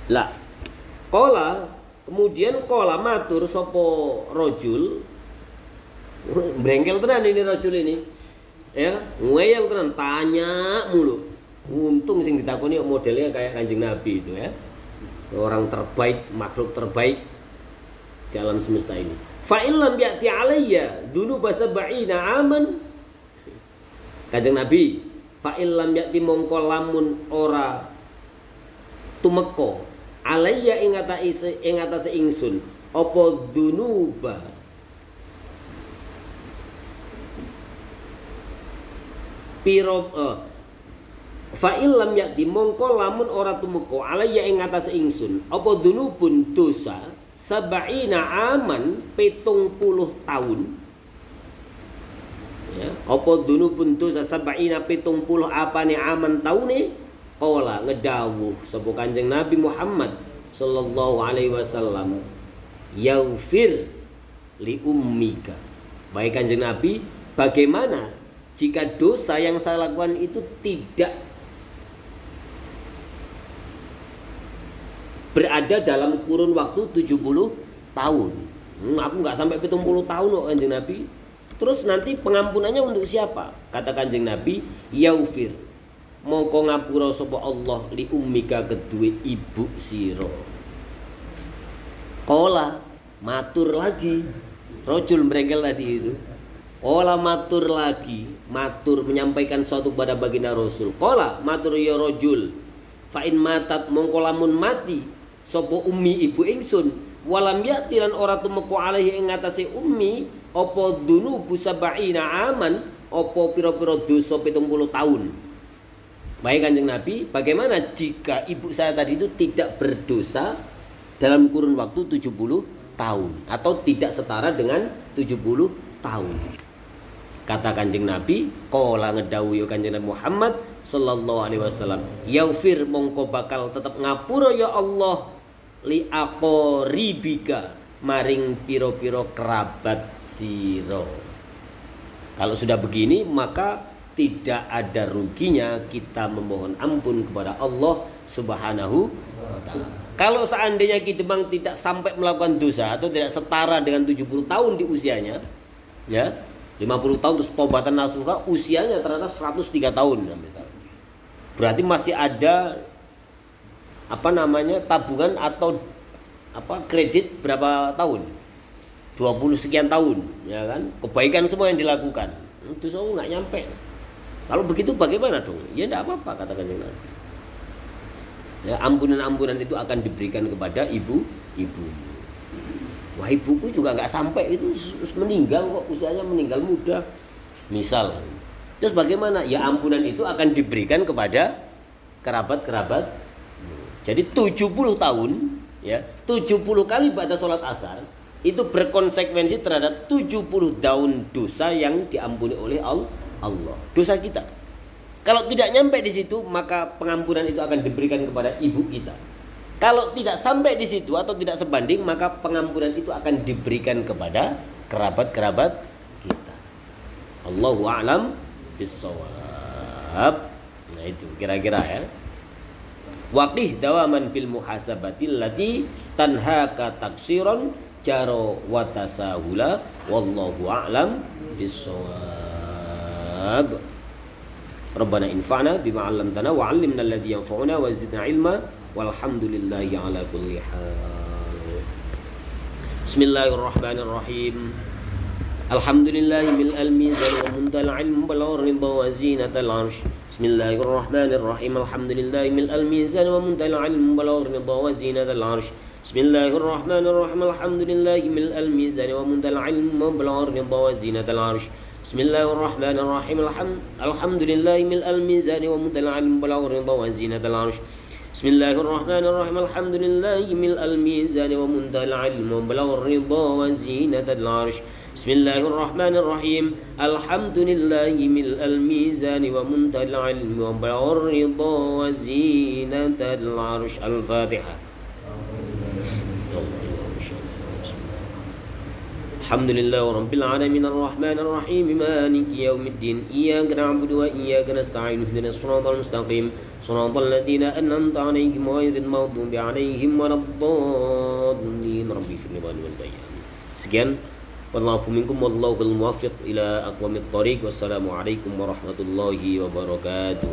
Lah, qala kemudian qala matur sapa rajul. Brengkel tenan ini rajul ini. Ya, ngeyel tenan, tanya mulu. Untung sing ditakoni modelnya kayak Kanjeng Nabi itu ya. Orang terbaik, makhluk terbaik di alam semesta ini. Fa illam ya'ti alayya dunuba sab'ina aman. Kanjeng Nabi, fa illam ya'ti mongko lamun ora tumeka alayya ing atase ingsun apa dunuba piro fa illam ya'ti mongko lamun ora tumeka alayya ing atase ingsun apa dunubun dosa sab'ina aman 70 tahun. Ya, apa dunubun dosa sab'ina 70 apane aman taune. Qala ngedawuh sapa Kanjeng Nabi Muhammad sallallahu alaihi wasallam, yaufir li ummika. Baik Kanjeng Nabi, bagaimana jika dosa yang saya lakukan itu tidak berada dalam kurun waktu 70 tahun. Aku nggak sampai 70 tahun kok Kanjeng Nabi. Terus nanti pengampunannya untuk siapa? Kata Kanjeng Nabi, yaufir mongko ngapura sapa Allah li ummika kedue ibu sira. Qala matur lagi. Rajul merengkel tadi itu. Qala matur lagi, matur menyampaikan suatu pada baginda Rasul. Qala matur ya rajul, fa in matat mongko lamun mati sapa ummi ibu ingsun, walam ya'ti lan ora tumeka alaihi ing atase ummi apa dunubu sab'ina aman, apa pira-pira dosa 70 tahun. Baik Kanjeng Nabi, bagaimana jika ibu saya tadi itu tidak berdosa dalam kurun waktu 70 tahun atau tidak setara dengan 70 tahun? Kata Kanjeng Nabi, qala ngedawuh Kanjeng Nabi Muhammad sallallahu alaihi wasallam, yaufir mongko bakal tetap ngapura ya Allah li aqribika maring piro-piro kerabat siro. Kalau sudah begini maka tidak ada ruginya kita memohon ampun kepada Allah Subhanahu wa taala. Kalau seandainya Ki Demang tidak sampai melakukan dosa atau tidak setara dengan 70 tahun di usianya, ya, 50 tahun terus tobatan nasuha, usianya ternyata 103 tahun misalnya. Berarti masih ada tabungan atau kredit berapa tahun? 20 sekian tahun, ya kan? Kebaikan semua yang dilakukan. Itu semua nggak nyampe. Kalau begitu bagaimana dong? Ya tidak apa-apa kata Kanjeng Nabi. Ya, ampunan-ampunan itu akan diberikan kepada ibu. Wah, ibuku juga nggak sampai itu meninggal kok, usianya meninggal muda. Misal. Terus bagaimana? Ya ampunan itu akan diberikan kepada kerabat-kerabat. Jadi 70 tahun, ya, 70 kali baca sholat asar itu berkonsekuensi terhadap 70 tahun dosa yang diampuni oleh Allah, dosa kita. Kalau tidak nyampe di situ, maka pengampunan itu akan diberikan kepada ibu kita. Kalau tidak sampai di situ atau tidak sebanding, maka pengampunan itu akan diberikan kepada kerabat-kerabat kita. Allahu a'lam bissawab. Nah itu kira-kira ya. Waqih dawaman bil muhasabatil lati tanhaka taksiran jaro wa tasahula wallahu a'lam bissawab. Rabbana infa'na bima 'allamtana wa 'allimna alladhi yanfa'una wa zidna 'ilma walhamdulillahi 'ala kulli hal. Bismillahirrahmanirrahim. Alhamdulillahi mil'al mizan wa muntal 'ilm wal ridha wa zinatal 'arsh. Bismillahirrahmanirrahim. Alhamdulillahi mil'al mizan wa muntal 'ilm wal ridha wa zinatal 'arsh. Bismillahirrahmanirrahim. Alhamdulillahi mil'al mizan wa muntal 'ilm wal ridha wa zinatal 'arsh. Bismillahirrahmanirrahim. Alhamdulillahi mil'al mizan wa muntal 'ilm wal ridha wa zinatal 'arsh. Bismillahirrahmanirrahim. Alhamdulillahi mil'al mizan wa muntahal ilm wa balagh ridha wa zinatal arsh. Bismillahirrahmanirrahim. Alhamdulillahi mil'al mizan wa muntahal ilm wa balagh ridha wa zinatal arsh. Al-Fatihah. Alhamdulillah rabbil alamin arrahmanir rahim maliki yaumiddin iyyaka na'budu wa iyyaka nasta'in ihdinas siratal mustaqim siratal ladzina an'amta 'alaihim ghairil maghdubi 'alaihim waladdallin rabbi firli wal bayan. Sekian, wallahu minkum wallahu muwaffiq ila aqwamit thoriq. Wassalamu alaikum warahmatullahi wabarakatuh.